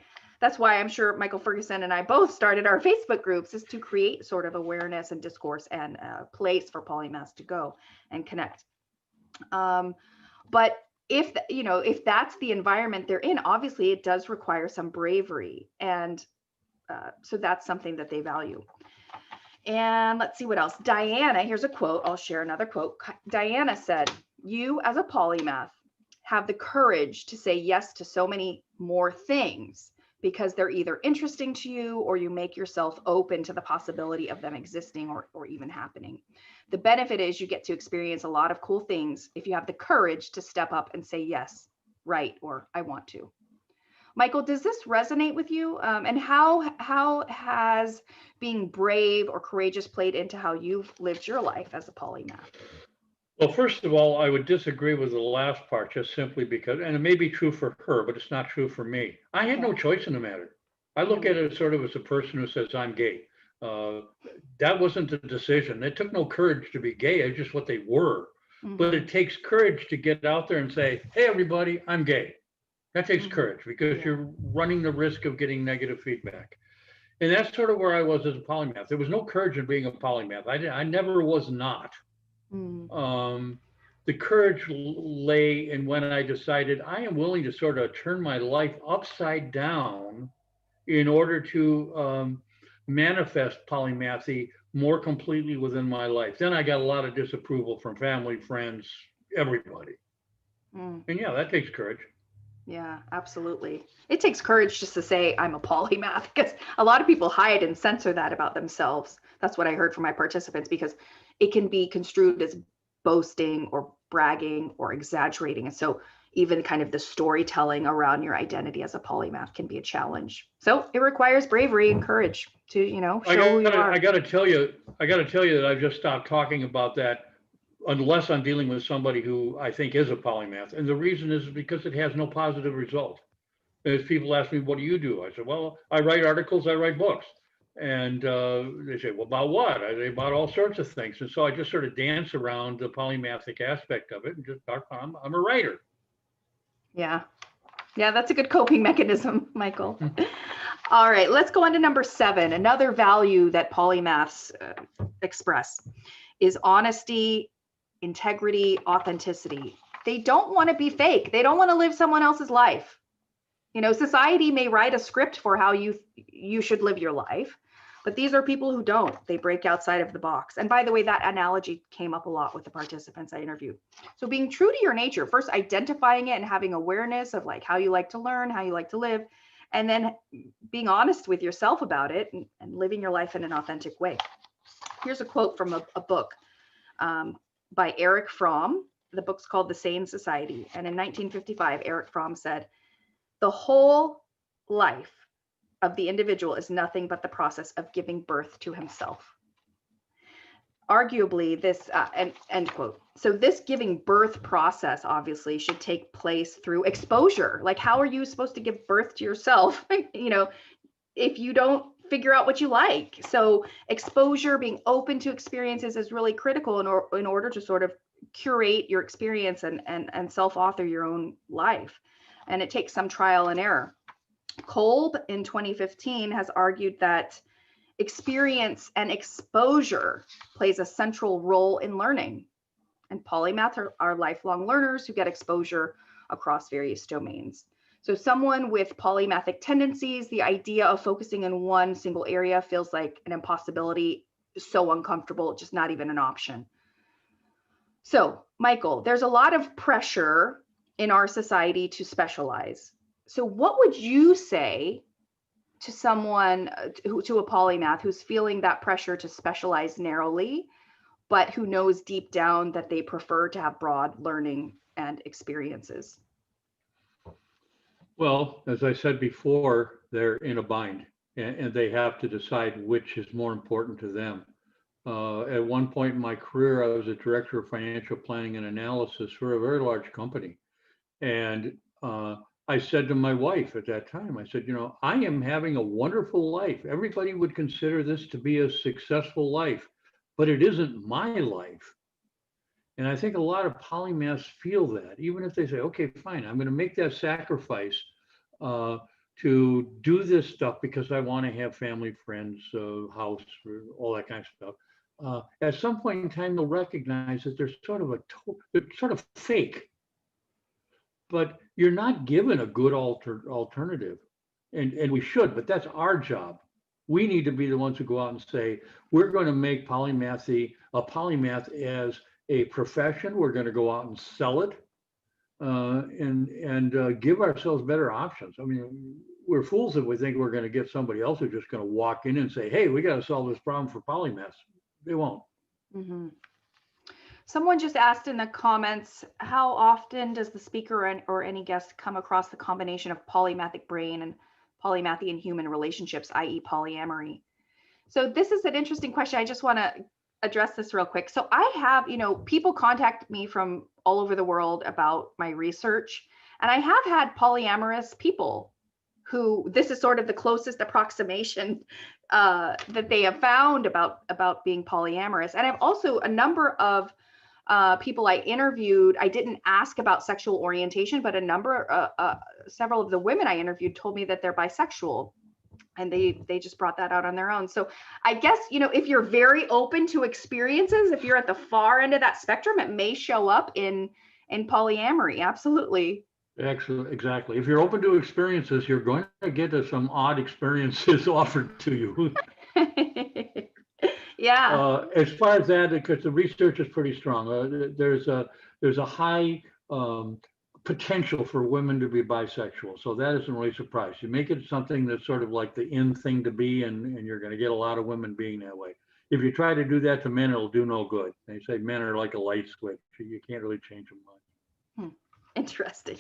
I'm sure Michael Ferguson and I both started our Facebook groups, is to create sort of awareness and discourse and a place for polymaths to go and connect. But if that's the environment they're in, obviously it does require some bravery. And so that's something that they value. And let's see what else. Diana, here's a quote. I'll share another quote. Diana said, "You as a polymath have the courage to say yes to so many more things because they're either interesting to you or you make yourself open to the possibility of them existing or even happening. The benefit is you get to experience a lot of cool things if you have the courage to step up and say yes, right, or I want to." Michael, does this resonate with you? And how has being brave or courageous played into how you've lived your life as a polymath?
Well, first of all, I would disagree with the last part just simply because, and it may be true for her, but it's not true for me. I had no choice in the matter. I look at it sort of as a person who says, I'm gay. That wasn't a decision. It took no courage to be gay. It's just what they were.
Mm-hmm.
But it takes courage to get out there and say, hey, everybody, I'm gay. That takes courage because you're running the risk of getting negative feedback. And that's sort of where I was as a polymath. There was no courage in being a polymath. I never was not. The courage lay in when I decided I am willing to sort of turn my life upside down in order to manifest polymathy more completely within my life. Then I got a lot of disapproval from family, friends, everybody. And yeah, that takes courage.
Yeah, absolutely. It takes courage just to say I'm a polymath, because a lot of people hide and censor that about themselves. That's what I heard from my participants, because it can be construed as boasting or bragging or exaggerating. And so even kind of the storytelling around your identity as a polymath can be a challenge. So it requires bravery and courage to, show who you are.
I got to tell you that I've just stopped talking about that unless I'm dealing with somebody who I think is a polymath. And the reason is because it has no positive result. As people ask me, what do you do? I said, well, I write articles, I write books. And they say, well, about what? I say, about all sorts of things. And so I just sort of dance around the polymathic aspect of it and just talk, I'm a writer.
Yeah. Yeah, that's a good coping mechanism, Michael. All right, let's go on to number 7. Another value that polymaths express is honesty, integrity, authenticity. They don't want to be fake. They don't want to live someone else's life. Society may write a script for how you should live your life, but these are people who don't. They break outside of the box. And by the way, that analogy came up a lot with the participants I interviewed. So being true to your nature, first identifying it and having awareness of like how you like to learn, how you like to live, and then being honest with yourself about it and living your life in an authentic way. Here's a quote from a book by Erich Fromm. The book's called The Sane Society. And in 1955, Erich Fromm said, "The whole life of the individual is nothing but the process of giving birth to himself." Arguably, this, end quote. So this giving birth process obviously should take place through exposure. Like, how are you supposed to give birth to yourself, if you don't figure out what you like? So exposure, being open to experiences is really critical in order to sort of curate your experience and self-author your own life. And it takes some trial and error. Kolb in 2015 has argued that experience and exposure plays a central role in learning. And polymaths are lifelong learners who get exposure across various domains. So someone with polymathic tendencies, the idea of focusing in one single area feels like an impossibility, so uncomfortable, just not even an option. So, Michael, there's a lot of pressure in our society to specialize. So what would you say to someone, to a polymath who's feeling that pressure to specialize narrowly, but who knows deep down that they prefer to have broad learning and experiences?
Well, as I said before, they're in a bind and they have to decide which is more important to them. At one point in my career, I was a director of financial planning and analysis for a very large company. And I said to my wife at that time, I said, I am having a wonderful life. Everybody would consider this to be a successful life, but it isn't my life. And I think a lot of polymaths feel that, even if they say, okay, fine, I'm going to make that sacrifice uh, to do this stuff because I want to have family, friends, house, all that kind of stuff. At some point in time, they'll recognize that there's sort of they're sort of fake, but you're not given a good alternative. And we should, but that's our job. We need to be the ones who go out and say, we're going to make polymathy a polymath as a profession. We're going to go out and sell it and give ourselves better options. I mean, we're fools if we think we're going to get somebody else who's just going to walk in and say, hey, we got to solve this problem for polymaths. They won't.
Mm-hmm. Someone just asked in the comments, how often does the speaker or any guest come across the combination of polymathic brain and polymathy and human relationships, i.e. polyamory? So this is an interesting question. I just want to address this real quick. So I have, people contact me from all over the world about my research, and I have had polyamorous people who this is sort of the closest approximation that they have found about being polyamorous. And I've also a number of people I interviewed, I didn't ask about sexual orientation, but several of the women I interviewed told me that they're bisexual, and they just brought that out on their own. So I guess, if you're very open to experiences, if you're at the far end of that spectrum, it may show up in polyamory. Absolutely.
Actually, exactly. If you're open to experiences, you're going to get some odd experiences offered to you.
Yeah.
As far as that, because the research is pretty strong. There's a high potential for women to be bisexual, so that isn't really a surprise. You make it something that's sort of like the in thing to be, and you're going to get a lot of women being that way. If you try to do that to men, it'll do no good. They say men are like a light switch. You can't really change them much.
Interesting.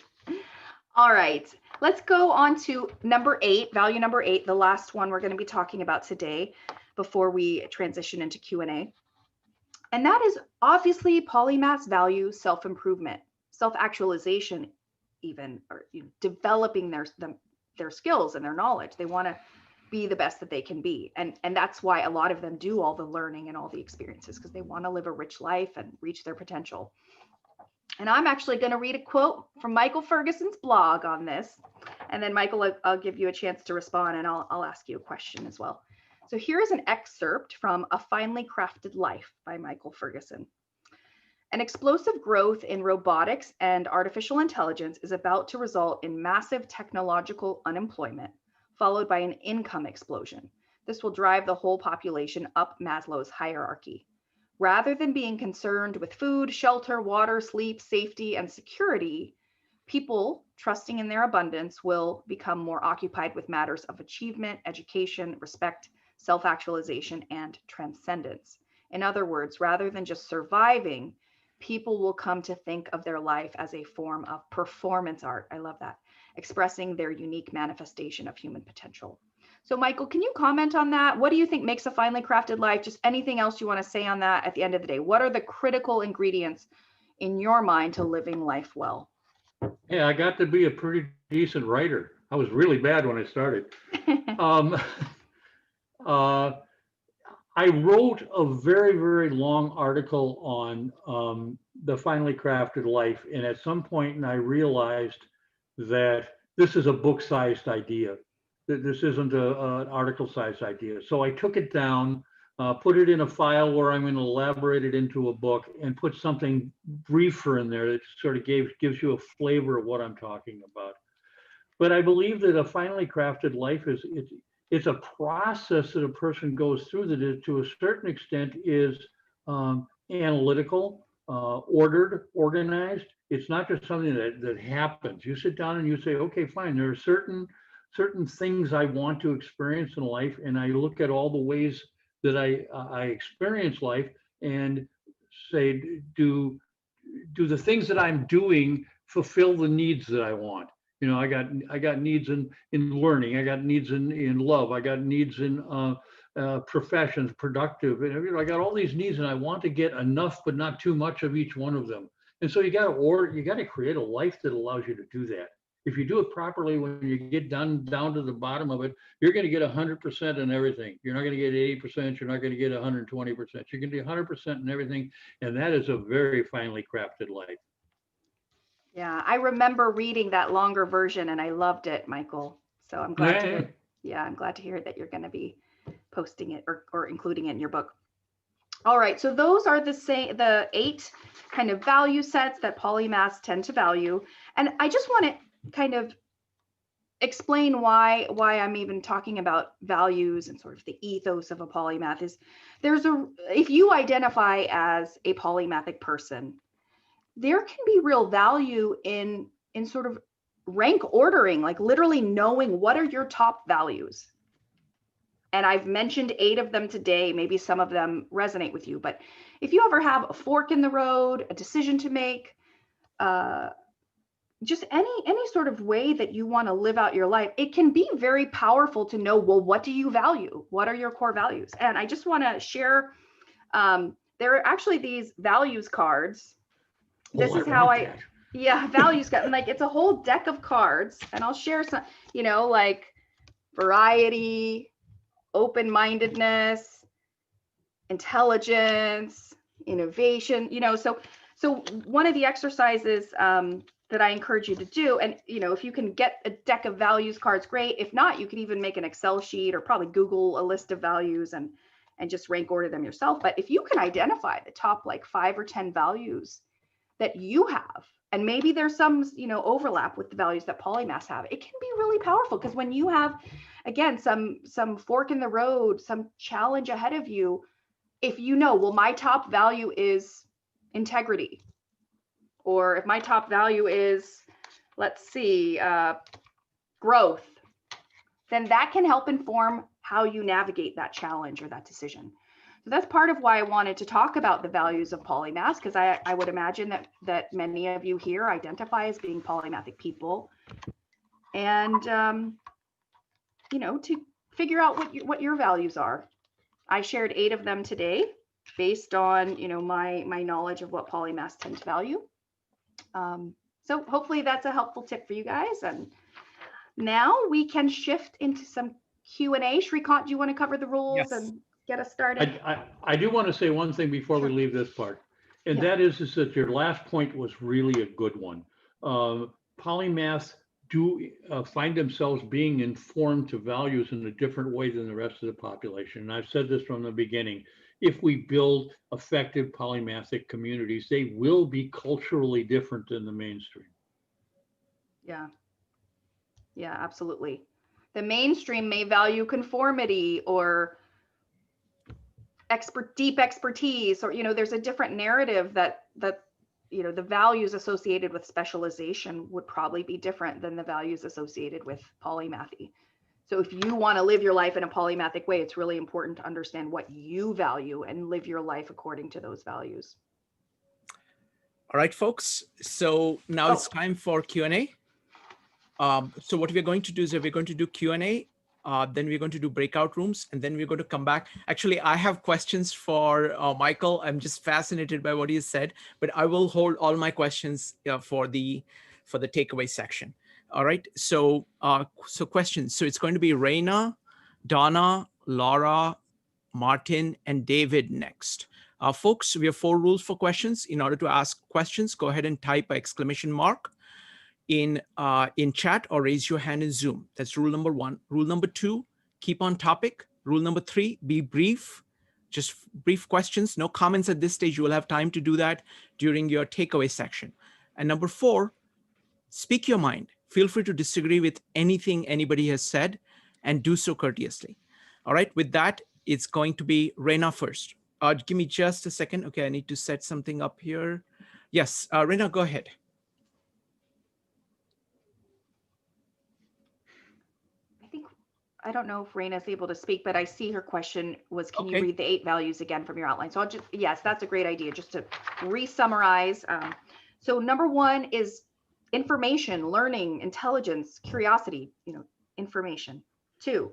All right, let's go on to number 8, value number 8, the last one we're going to be talking about today before we transition into Q&A. And that is obviously polymaths value self-improvement, self-actualization, even, or developing their skills and their knowledge. They want to be the best that they can be. And that's why a lot of them do all the learning and all the experiences, because they want to live a rich life and reach their potential. And I'm actually going to read a quote from Michael Ferguson's blog on this. And then Michael, I'll give you a chance to respond, and I'll ask you a question as well. So here's an excerpt from A Finely Crafted Life by Michael Ferguson. An explosive growth in robotics and artificial intelligence is about to result in massive technological unemployment, followed by an income explosion. This will drive the whole population up Maslow's hierarchy. Rather than being concerned with food, shelter, water, sleep, safety, and security, people trusting in their abundance will become more occupied with matters of achievement, education, respect, self-actualization, and transcendence. In other words, rather than just surviving, people will come to think of their life as a form of performance art. I love that. Expressing their unique manifestation of human potential. So Michael, can you comment on that? What do you think makes a finely crafted life? Just anything else you want to say on that at the end of the day? What are the critical ingredients in your mind to living life well?
Yeah, I got to be a pretty decent writer. I was really bad when I started. I wrote a very, very long article on the finely crafted life. And at some point, I realized that this is a book-sized idea. This isn't an article-sized idea. So I took it down, put it in a file where I'm going to elaborate it into a book and put something briefer in there that sort of gives you a flavor of what I'm talking about. But I believe that a finely crafted life it's a process that a person goes through that is, to a certain extent, is analytical, ordered, organized. It's not just something that happens. You sit down and you say, okay, fine, there are certain things I want to experience in life, and I look at all the ways that I experience life and say, do the things that I'm doing fulfill the needs that I want? You know, I got needs in learning. I got needs in love. I got needs in professions, productive. And I got all these needs, and I want to get enough, but not too much of each one of them. And so you got to create a life that allows you to do that. If you do it properly, when you get down to the bottom of it, you're going to get 100% in everything. You're not going to get 80%. You're not going to get 120%. You're going to get 100% in everything, and that is a very finely crafted life.
Yeah, I remember reading that longer version and I loved it, Michael. So I'm glad to hear. Yeah, I'm glad to hear that you're going to be posting it or including it in your book. All right, so those are the 8 kind of value sets that polymaths tend to value. And I just want to kind of explain why I'm even talking about values and sort of the ethos of a polymath is if you identify as a polymathic person, there can be real value in sort of rank ordering, like literally knowing what are your top values. And I've mentioned 8 of them today. Maybe some of them resonate with you, but if you ever have a fork in the road, a decision to make, just any sort of way that you want to live out your life, it can be very powerful to know, well, what do you value? What are your core values? And I just want to share, there are actually these values cards. This is how values card. Like it's a whole deck of cards, and I'll share some, like variety, open-mindedness, intelligence, innovation, so one of the exercises that I encourage you to do, and if you can get a deck of values cards, great. If not, you can even make an Excel sheet or probably Google a list of values and just rank order them yourself. But if you can identify the top like 5 or 10 values that you have, and maybe there's some overlap with the values that polymaths have, it can be really powerful, because when you have, again, some fork in the road, some challenge ahead of you, if well, my top value is integrity, or if my top value is, let's see, growth, then that can help inform how you navigate that challenge or that decision. So that's part of why I wanted to talk about the values of polymaths, because I would imagine that many of you here identify as being polymathic people, and to figure out what your values are. I shared 8 of them today based on my knowledge of what polymaths tend to value. So hopefully that's a helpful tip for you guys. And now we can shift into some Q&A. Shrikant, do you want to cover the rules and get us started?
I do want to say one thing before we leave this part, and that is that your last point was really a good one. Polymaths do find themselves being informed to values in a different way than the rest of the population. And I've said this from the beginning. If we build effective polymathic communities, they will be culturally different than the mainstream.
Yeah, absolutely. The mainstream may value conformity or deep expertise, or there's a different narrative that the values associated with specialization would probably be different than the values associated with polymathy. So if you want to live your life in a polymathic way, it's really important to understand what you value and live your life according to those values.
All right, folks. So now it's time for Q&A. So what we're going to do is we're going to do Q&A, then we're going to do breakout rooms, and then we're going to come back. Actually, I have questions for Michael. I'm just fascinated by what he said, but I will hold all my questions for the takeaway section. All right. So questions. So it's going to be Raina, Donna, Laura, Martin, and David next. Folks, we have 4 rules for questions. In order to ask questions, go ahead and type !! in chat or raise your hand in Zoom. That's rule number 1. Rule number 2, keep on topic. Rule number 3, be brief. Just brief questions, no comments at this stage. You will have time to do that during your takeaway section. And number 4, speak your mind. Feel free to disagree with anything anybody has said, and do so courteously. All right, with that, it's going to be Reina first. Give me just a second. Okay, I need to set something up here. Yes, Reina, go ahead.
I don't know if Reina's able to speak, but I see her question was, can you read the 8 values again from your outline? So yes, that's a great idea, just to re-summarize. So number 1 is information, learning, intelligence, curiosity, information. 2,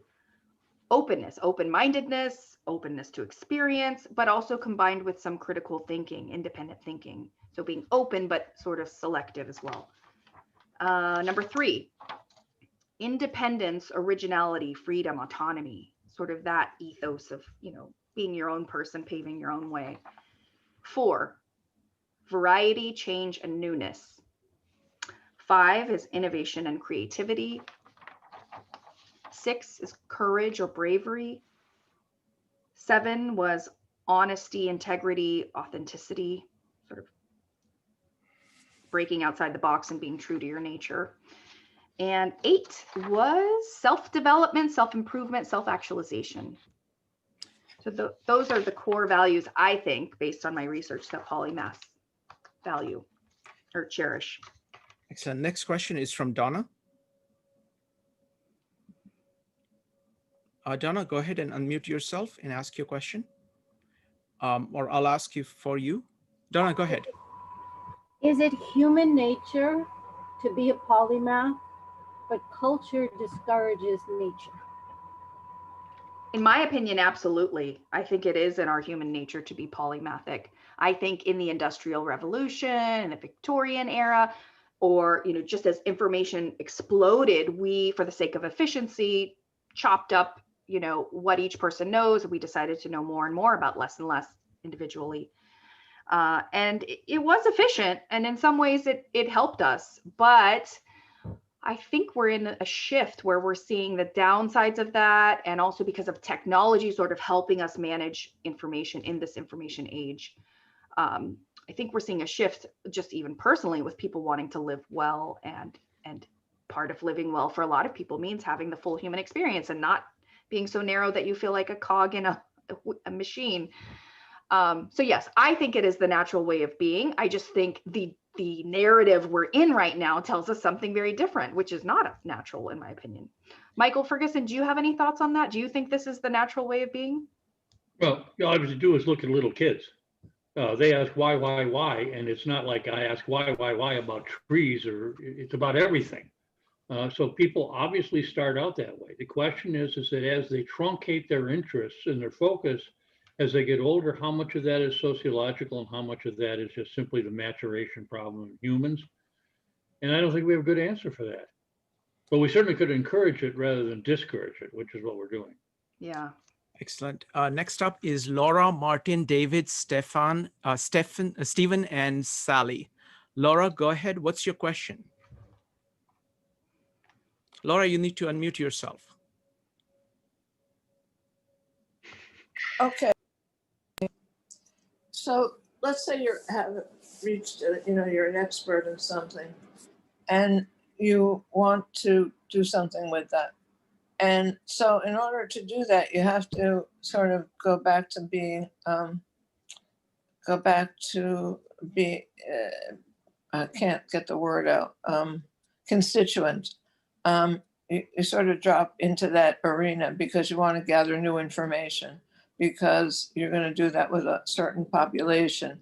openness, open-mindedness, openness to experience, but also combined with some critical thinking, independent thinking. So being open, but sort of selective as well. Number 3, independence, originality, freedom, autonomy, sort of that ethos of, being your own person, paving your own way. 4, variety, change, and newness. 5 is innovation and creativity. 6 is courage or bravery. 7 was honesty, integrity, authenticity, sort of breaking outside the box and being true to your nature. And 8 was self-development, self-improvement, self-actualization. So those are the core values, I think, based on my research, that polymaths value or cherish.
Excellent. Next question is from Donna. Donna, go ahead and unmute yourself and ask your question. Or I'll ask you for you. Donna, go ahead.
Is it human nature to be a polymath, but culture discourages nature?
In my opinion, absolutely. I think it is in our human nature to be polymathic. I think in the Industrial Revolution, in the Victorian era, or just as information exploded, we, for the sake of efficiency, chopped up what each person knows, and we decided to know more and more about less and less individually. And it was efficient, and in some ways it helped us, but I think we're in a shift where we're seeing the downsides of that, and also because of technology sort of helping us manage information in this information age. I think we're seeing a shift, just even personally, with people wanting to live well, and part of living well for a lot of people means having the full human experience and not being so narrow that you feel like a cog in a machine. So yes, I think it is the natural way of being. I just think the narrative we're in right now tells us something very different, which is not natural, in my opinion. Michael Ferguson, do you have any thoughts on that? Do you think this is the natural way of being?
Well, all I have to do is look at little kids. They ask why, and it's not like I ask why about trees, or it's about everything. So people obviously start out that way. The question is that as they truncate their interests and their focus, as they get older, how much of that is sociological and how much of that is just simply the maturation problem of humans? And I don't think we have a good answer for that. But we certainly could encourage it rather than discourage it, which is what we're doing.
Yeah.
Excellent. Next up is Laura, Martin, David, Stephen, and Sally. Laura, go ahead. What's your question? Laura, you need to unmute yourself.
Okay. So let's say you have reached, you're an expert in something, and you want to do something with that. And so in order to do that, you have to sort of go back to being, I can't get the word out, constituent. You sort of drop into that arena because you want to gather new information, because you're going to do that with a certain population,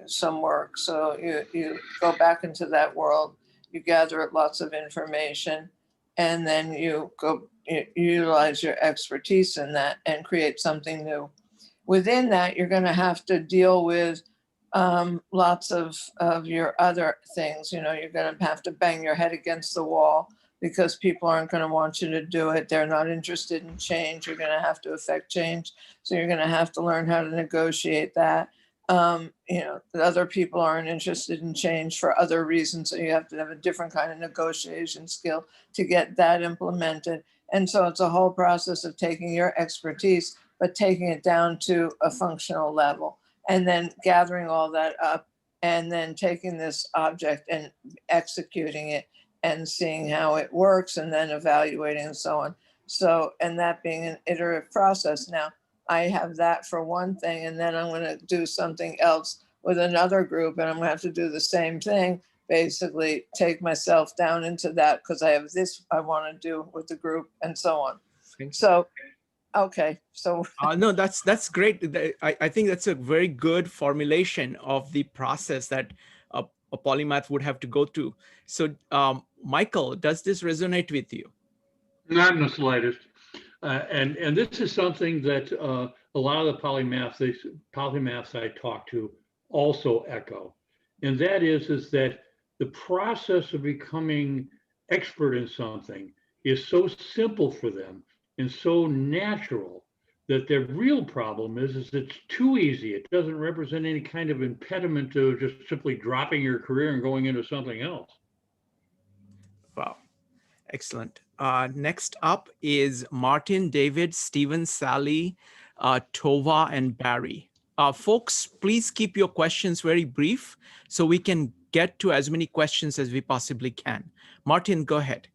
some work. So you go back into that world, you gather lots of information, and then you utilize your expertise in that and create something new. Within that, you're going to have to deal with lots of your other things. You're going to have to bang your head against the wall because people aren't going to want you to do it. They're not interested in change. You're going to have to affect change. So you're going to have to learn how to negotiate that. The other people aren't interested in change for other reasons. So you have to have a different kind of negotiation skill to get that implemented. And so it's a whole process of taking your expertise, but taking it down to a functional level, and then gathering all that up, and then taking this object and executing it and seeing how it works, and then evaluating and so on. So, and that being an iterative process. Now, I have that for one thing, and then I'm going to do something else with another group, and I'm going to have to do the same thing, basically take myself down into that because I have this I want to do with the group, and so on. So, okay, so
no, that's great. I think that's a very good formulation of the process that a polymath would have to go through. So, Michael, does this resonate with you?
Not in the slightest. And this is something that a lot of the polymaths I talk to also echo. And that is that the process of becoming expert in something is so simple for them and so natural that their real problem is it's too easy. It doesn't represent any kind of impediment to just simply dropping your career and going into something else.
Wow. Excellent. Next up is Martin, David, Stephen, Sally, Tova, and Barry. Folks, please keep your questions very brief so we can get to as many questions as we possibly can. Martin, go ahead.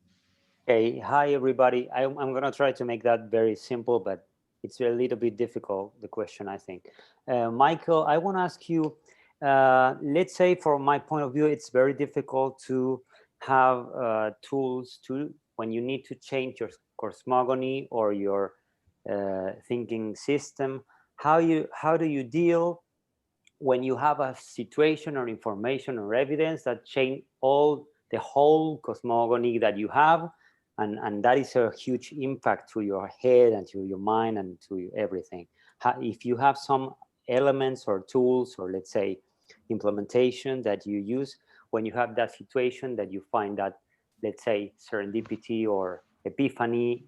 Okay, hi everybody. I'm going to try to make that very simple, but it's a little bit difficult, the question, I think. Michael, I want to ask you, let's say from my point of view, it's very difficult to have tools to, when you need to change your cosmogony or your thinking system, how do you deal when you have a situation or information or evidence that change the whole cosmogony that you have, and that is a huge impact to your head and to your mind and to everything. If you have some elements or tools or let's say implementation that you use when you have that situation that you find that, let's say, serendipity or epiphany,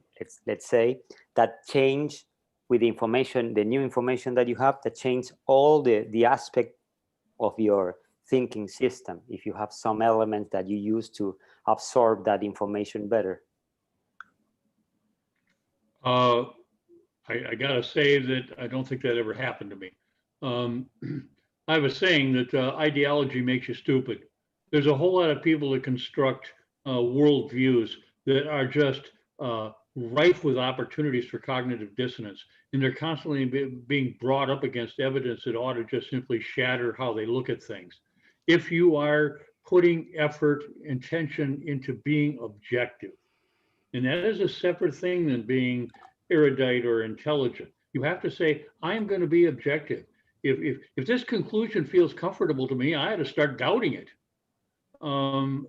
let's say, that change with the information, the new information that you have, that change all the aspect of your thinking system, if you have some elements that you use to absorb that information better.
I got to say that I don't think that ever happened to me. I have a saying that ideology makes you stupid. There's a whole lot of people that construct worldviews that are just rife with opportunities for cognitive dissonance. And they're constantly being brought up against evidence that ought to just simply shatter how they look at things. If you are putting effort, intention into being objective, and that is a separate thing than being erudite or intelligent. You have to say, I'm going to be objective. If this conclusion feels comfortable to me, I had to start doubting it. And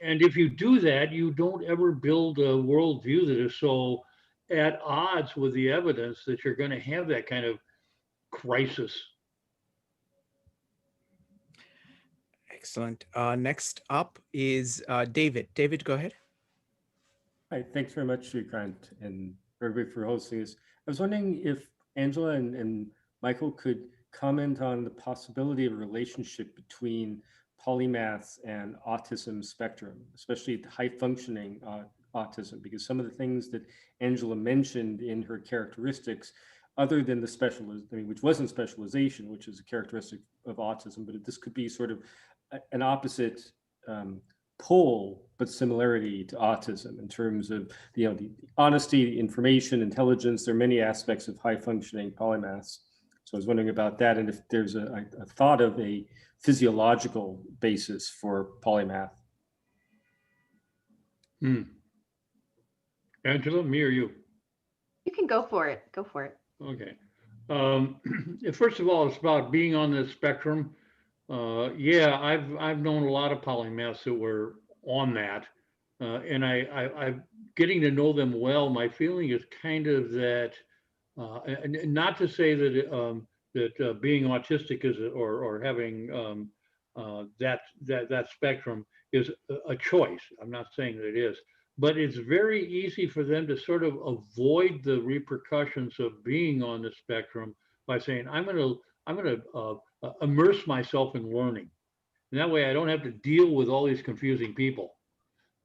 if you do that, you don't ever build a worldview that is so at odds with the evidence that you're going to have that kind of crisis.
Excellent. Next up is David. David, go ahead.
Hi, thanks very much, Srikanth and everybody for hosting this. I was wondering if Angela and Michael could comment on the possibility of a relationship between polymaths and autism spectrum, especially high functioning autism, because some of the things that Angela mentioned in her characteristics, other than the which wasn't specialization, which is a characteristic of autism, but this could be sort of an opposite pole, but similarity to autism in terms of the honesty, information, intelligence. There are many aspects of high functioning polymaths. So I was wondering about that, and if there's a thought of a physiological basis for polymath.
Angela, me or you?
You can go for it. Go for it.
Okay. First of all, it's about being on the spectrum. Yeah, I've known a lot of polymaths that were on that, and I'm getting to know them well. My feeling is kind of that, and not to say that being autistic is or having that spectrum is a choice. I'm not saying that it is, but it's very easy for them to sort of avoid the repercussions of being on the spectrum by saying, I'm going to immerse myself in learning. And that way I don't have to deal with all these confusing people.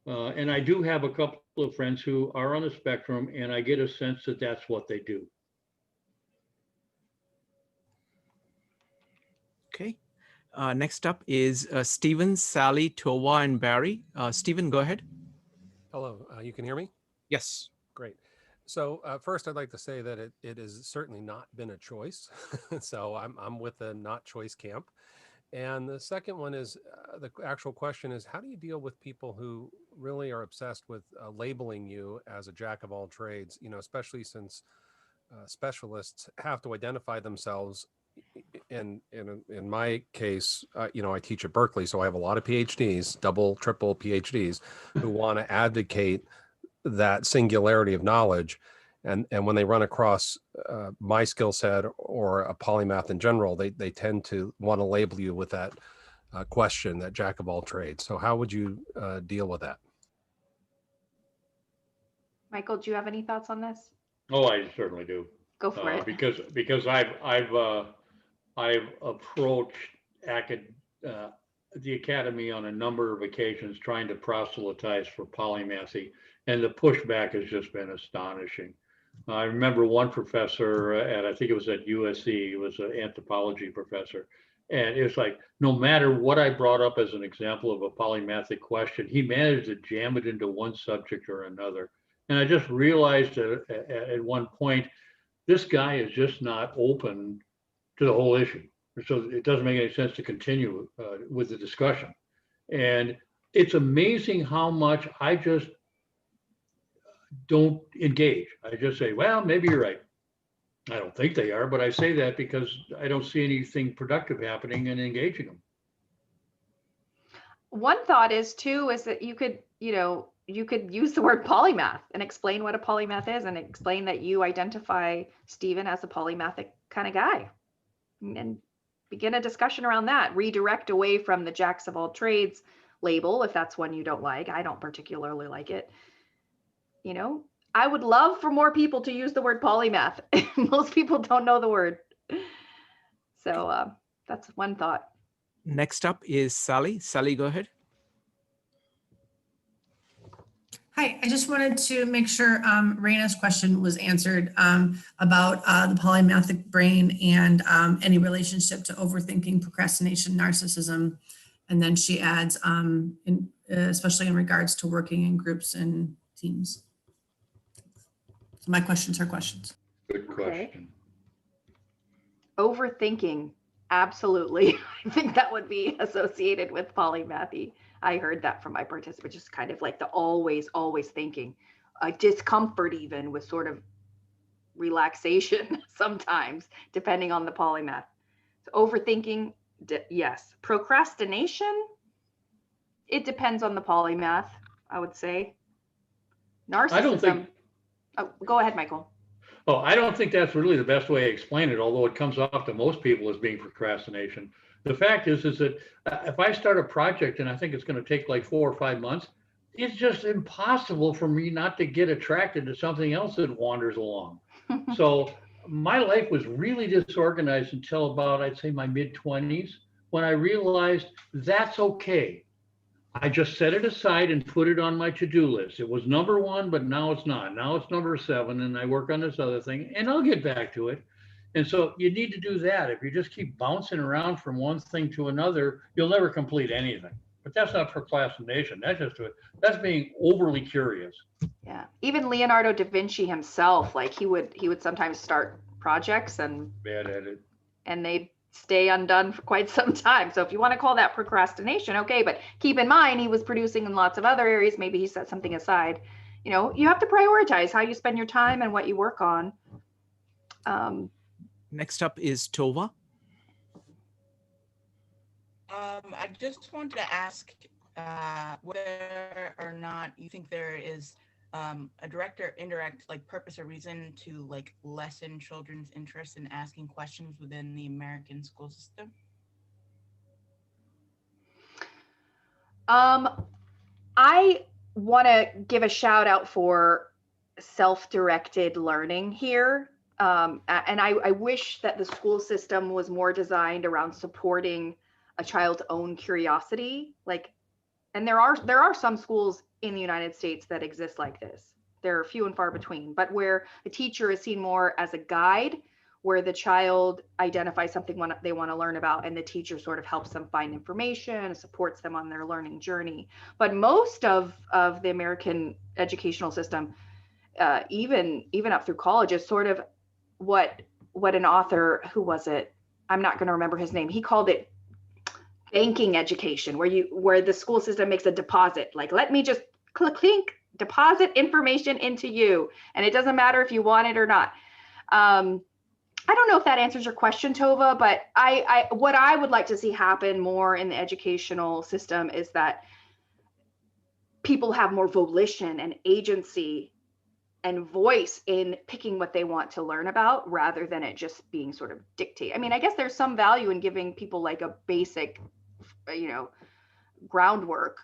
And I do have a couple of friends who are on the spectrum, and I get a sense that that's what they do.
Okay. Next up is Stephen, Sally, Tova, and Barry. Stephen, go ahead.
Hello, you can hear me?
Yes.
Great. So first, I'd like to say that it has certainly not been a choice. So I'm with the not choice camp. And the second one is the actual question is, how do you deal with people who really are obsessed with labeling you as a jack of all trades, especially since specialists have to identify themselves in my case, you know, I teach at Berkeley, so I have a lot of PhDs, double, triple PhDs, who want to advocate that singularity of knowledge. And when they run across my skill set or a polymath in general, they tend to want to label you with that question, that jack of all trades. So how would you deal with that?
Michael, do you have any thoughts on this?
Oh, I certainly do.
Go for it.
Because I've approached the academy on a number of occasions trying to proselytize for polymathy, and the pushback has just been astonishing. I remember one professor I think it was at USC, he was an anthropology professor, and it was like, no matter what I brought up as an example of a polymathic question, he managed to jam it into one subject or another. And I just realized at one point, this guy is just not open to the whole issue. So it doesn't make any sense to continue with the discussion. And it's amazing how much I just don't engage. I just say, well, maybe you're right. I don't think they are, but I say that because I don't see anything productive happening in engaging them.
One thought is that you could, you could use the word polymath and explain what a polymath is and explain that you identify Stephen as a polymathic kind of guy and begin a discussion around that. Redirect away from the jacks of all trades label if that's one you don't like. I don't particularly like it. I would love for more people to use the word polymath. Most people don't know the word. So that's one thought.
Next up is Sally. Sally, go ahead.
Hi, I just wanted to make sure Raina's question was answered about the polymathic brain and any relationship to overthinking, procrastination, narcissism. And then she adds, especially in regards to working in groups and teams. So my questions are questions.
Good question.
Overthinking, absolutely. I think that would be associated with polymathy. I heard that from my participants, just kind of like the always thinking, a discomfort even with sort of relaxation sometimes, depending on the polymath. So overthinking, yes. Procrastination, it depends on the polymath, I would say. Narcissism.
I don't think.
Oh, go ahead, Michael.
Oh, I don't think that's really the best way to explain it, although it comes off to most people as being procrastination. The fact is that if I start a project and I think it's going to take like 4 or 5 months, it's just impossible for me not to get attracted to something else that wanders along. So my life was really disorganized until about, I'd say, my mid-20s, when I realized that's okay. I just set it aside and put it on my to-do list. It was number 1, but now it's not. Now it's number 7, and I work on this other thing, and I'll get back to it. And so you need to do that. If you just keep bouncing around from one thing to another, you'll never complete anything. But that's not procrastination. That's being overly curious.
Yeah, even Leonardo da Vinci himself, like he would sometimes start projects and
Bad at it.
And they'd stay undone for quite some time. So if you want to call that procrastination, okay, but keep in mind he was producing in lots of other areas. Maybe he set something aside. You have to prioritize how you spend your time and what you work on.
Next up is Tova.
I just wanted to ask whether or not you think there is a direct or indirect purpose or reason to lessen children's interest in asking questions within the American school system.
I want to give a shout out for self-directed learning here. And I wish that the school system was more designed around supporting a child's own curiosity. And there are some schools in the United States that exist like this. They're few and far between, but where the teacher is seen more as a guide, where the child identifies something they want to learn about, and the teacher sort of helps them find information, supports them on their learning journey. But most of the American educational system, even up through college, is sort of what an author, who was it? I'm not going to remember his name. He called it banking education, where the school system makes a deposit. Let me just clink, deposit information into you, and it doesn't matter if you want it or not. I don't know if that answers your question, Tova, but what I would like to see happen more in the educational system is that people have more volition and agency and voice in picking what they want to learn about rather than it just being sort of dictate. I mean, I guess there's some value in giving people like a basic, groundwork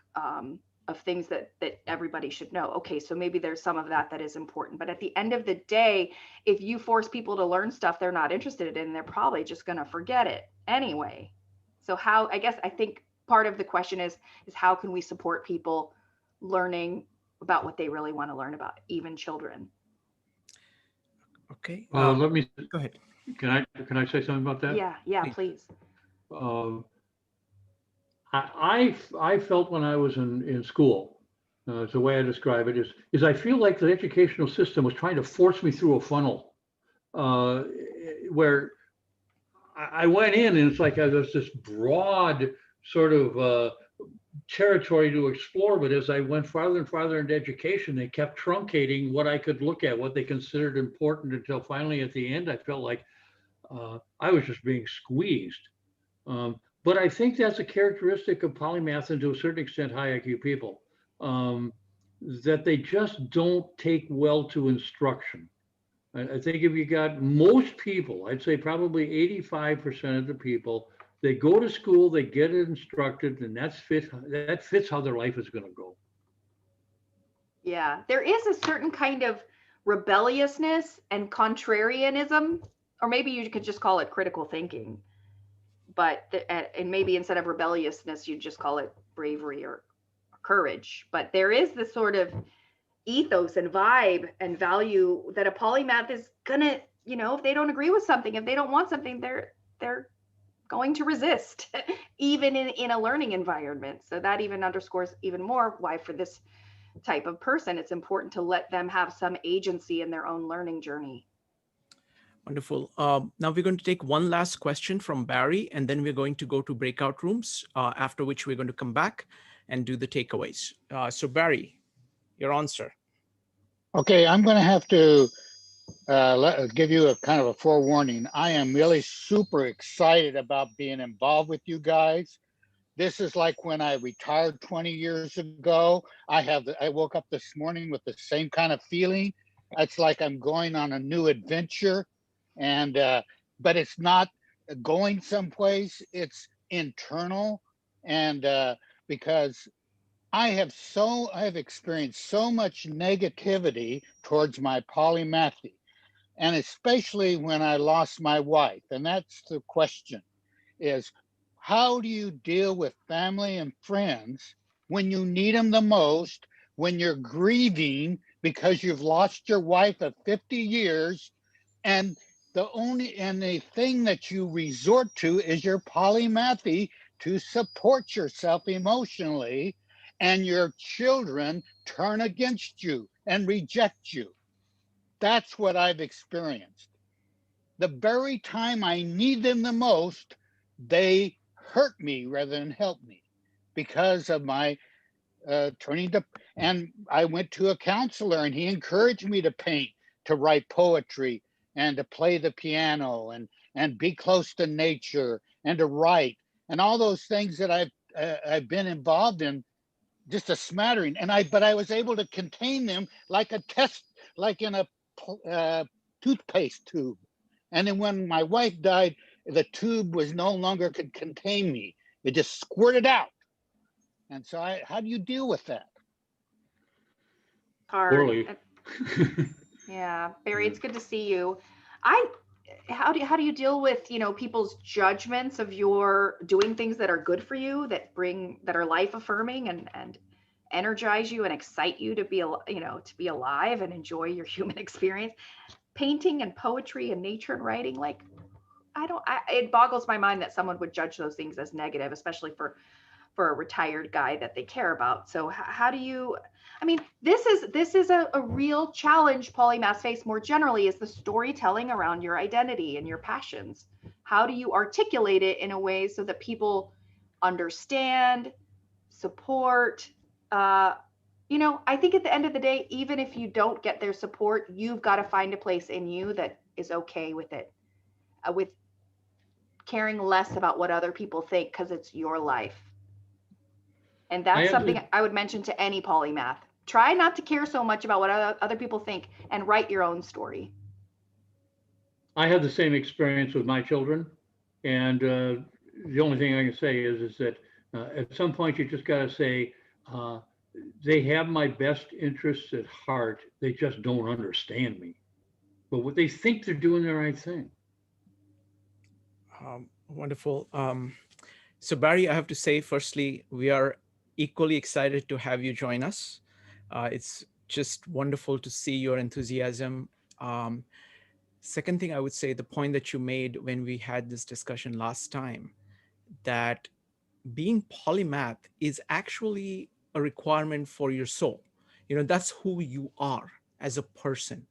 of things that everybody should know. Okay, so maybe there's some of that is important. But at the end of the day, if you force people to learn stuff they're not interested in, they're probably just going to forget it anyway. So I think part of the question is how can we support people learning about what they really want to learn about, even children?
Okay.
Let me,
Go ahead.
can I say something about that?
Yeah, please.
I felt when I was in school, it's the way I describe it, is I feel like the educational system was trying to force me through a funnel, where I went in and it's like there's this broad sort of territory to explore, but as I went farther and farther into education, they kept truncating what I could look at, what they considered important, until finally at the end, I felt like I was just being squeezed. But I think that's a characteristic of polymath and to a certain extent high IQ people, that they just don't take well to instruction. I think if you got most people, I'd say probably 85% of the people, they go to school, they get instructed, and that fits how their life is going to go.
Yeah, there is a certain kind of rebelliousness and contrarianism, or maybe you could just call it critical thinking. But and maybe instead of rebelliousness, you just call it bravery or courage. But there is this sort of ethos and vibe and value that a polymath is gonna, if they don't agree with something, if they don't want something, they're going to resist, even in a learning environment. So that even underscores even more why for this type of person, it's important to let them have some agency in their own learning journey.
Wonderful. Now we're going to take one last question from Barry, and then we're going to go to breakout rooms, after which we're going to come back and do the takeaways. So Barry, your answer.
Okay, I'm going to have to give you a kind of a forewarning. I am really super excited about being involved with you guys. This is like when I retired 20 years ago. I woke up this morning with the same kind of feeling. It's like I'm going on a new adventure, and but it's not going someplace. It's internal, and because I have experienced so much negativity towards my polymathy, and especially when I lost my wife. And that's the question: is how do you deal with family and friends when you need them the most, when you're grieving because you've lost your wife of 50 years, and the thing that you resort to is your polymathy to support yourself emotionally, and your children turn against you and reject you. That's what I've experienced. The very time I need them the most, they hurt me rather than help me because of my turning to. And I went to a counselor, and he encouraged me to paint, to write poetry, and to play the piano, and be close to nature, and to write, and all those things that I've been involved in, just a smattering. But I was able to contain them like like in a toothpaste tube. And then when my wife died, the tube was no longer could contain me. It just squirted out. And so how do you deal with that?
Hard.
Poorly.
Yeah, Barry, it's good to see you. How do you deal with, people's judgments of your doing things that are good for you, that are life affirming and energize you and excite you to be, to be alive and enjoy your human experience? Painting and poetry and nature and writing, like, it boggles my mind that someone would judge those things as negative, especially for a retired guy that they care about. So how do you, this is a real challenge polymaths face more generally, is the storytelling around your identity and your passions. How do you articulate it in a way so that people understand, support? I think at the end of the day, even if you don't get their support, you've got to find a place in you that is okay with it. with caring less about what other people think because it's your life. And that's something I would mention to any polymath. Try not to care so much about what other people think and write your own story.
I had the same experience with my children. And the only thing I can say is that at some point you just got to say, they have my best interests at heart. They just don't understand me. But what they think they're doing the right thing.
Wonderful. So Barry, I have to say, firstly, we are equally excited to have you join us. It's just wonderful to see your enthusiasm. Second thing I would say, the point that you made when we had this discussion last time, that being polymath is actually a requirement for your soul. You know, that's who you are as a person.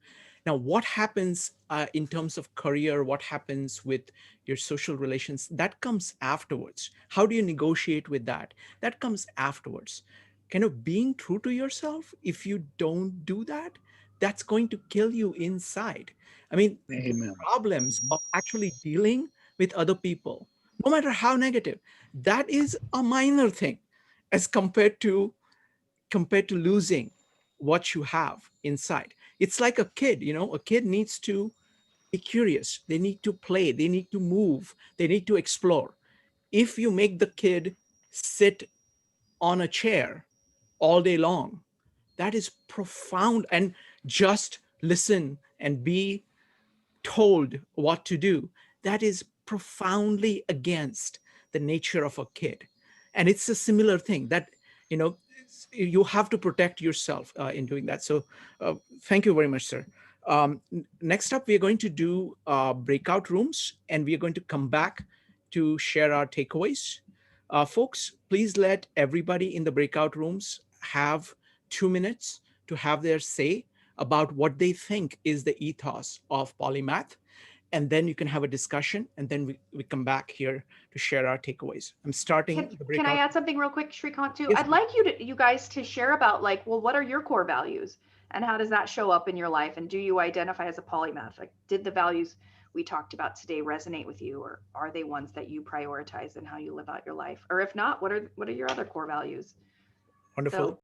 Now, what happens in terms of career, what happens with your social relations, that comes afterwards. How do you negotiate with that? That comes afterwards. Kind of being true to yourself, if you don't do that, that's going to kill you inside. I mean, the
Amen.
problems of actually dealing with other people, no matter how negative, that is a minor thing as compared to losing what you have inside. It's like a kid, you know, a kid needs to be curious. They need to play, they need to move, they need to explore. If you make the kid sit on a chair all day long, that is profound, and just listen and be told what to do, that is profoundly against the nature of a kid. And it's a similar thing that, you know, you have to protect yourself in doing that. So thank you very much, sir. Next up, we are going to do breakout rooms, and we are going to come back to share our takeaways. Folks, please let everybody in the breakout rooms have 2 minutes to have their say about what they think is the ethos of polymath. And then you can have a discussion, and then we come back here to share our takeaways. I'm starting the breakout.
Can I add something real quick, Shrikant, too?
Yes.
I'd like you guys to share about, like, well, what are your core values and how does that show up in your life? And do you identify as a polymath? Like, did the values we talked about today resonate with you, or are they ones that you prioritize in how you live out your life? Or if not, what are your other core values?
Wonderful.
So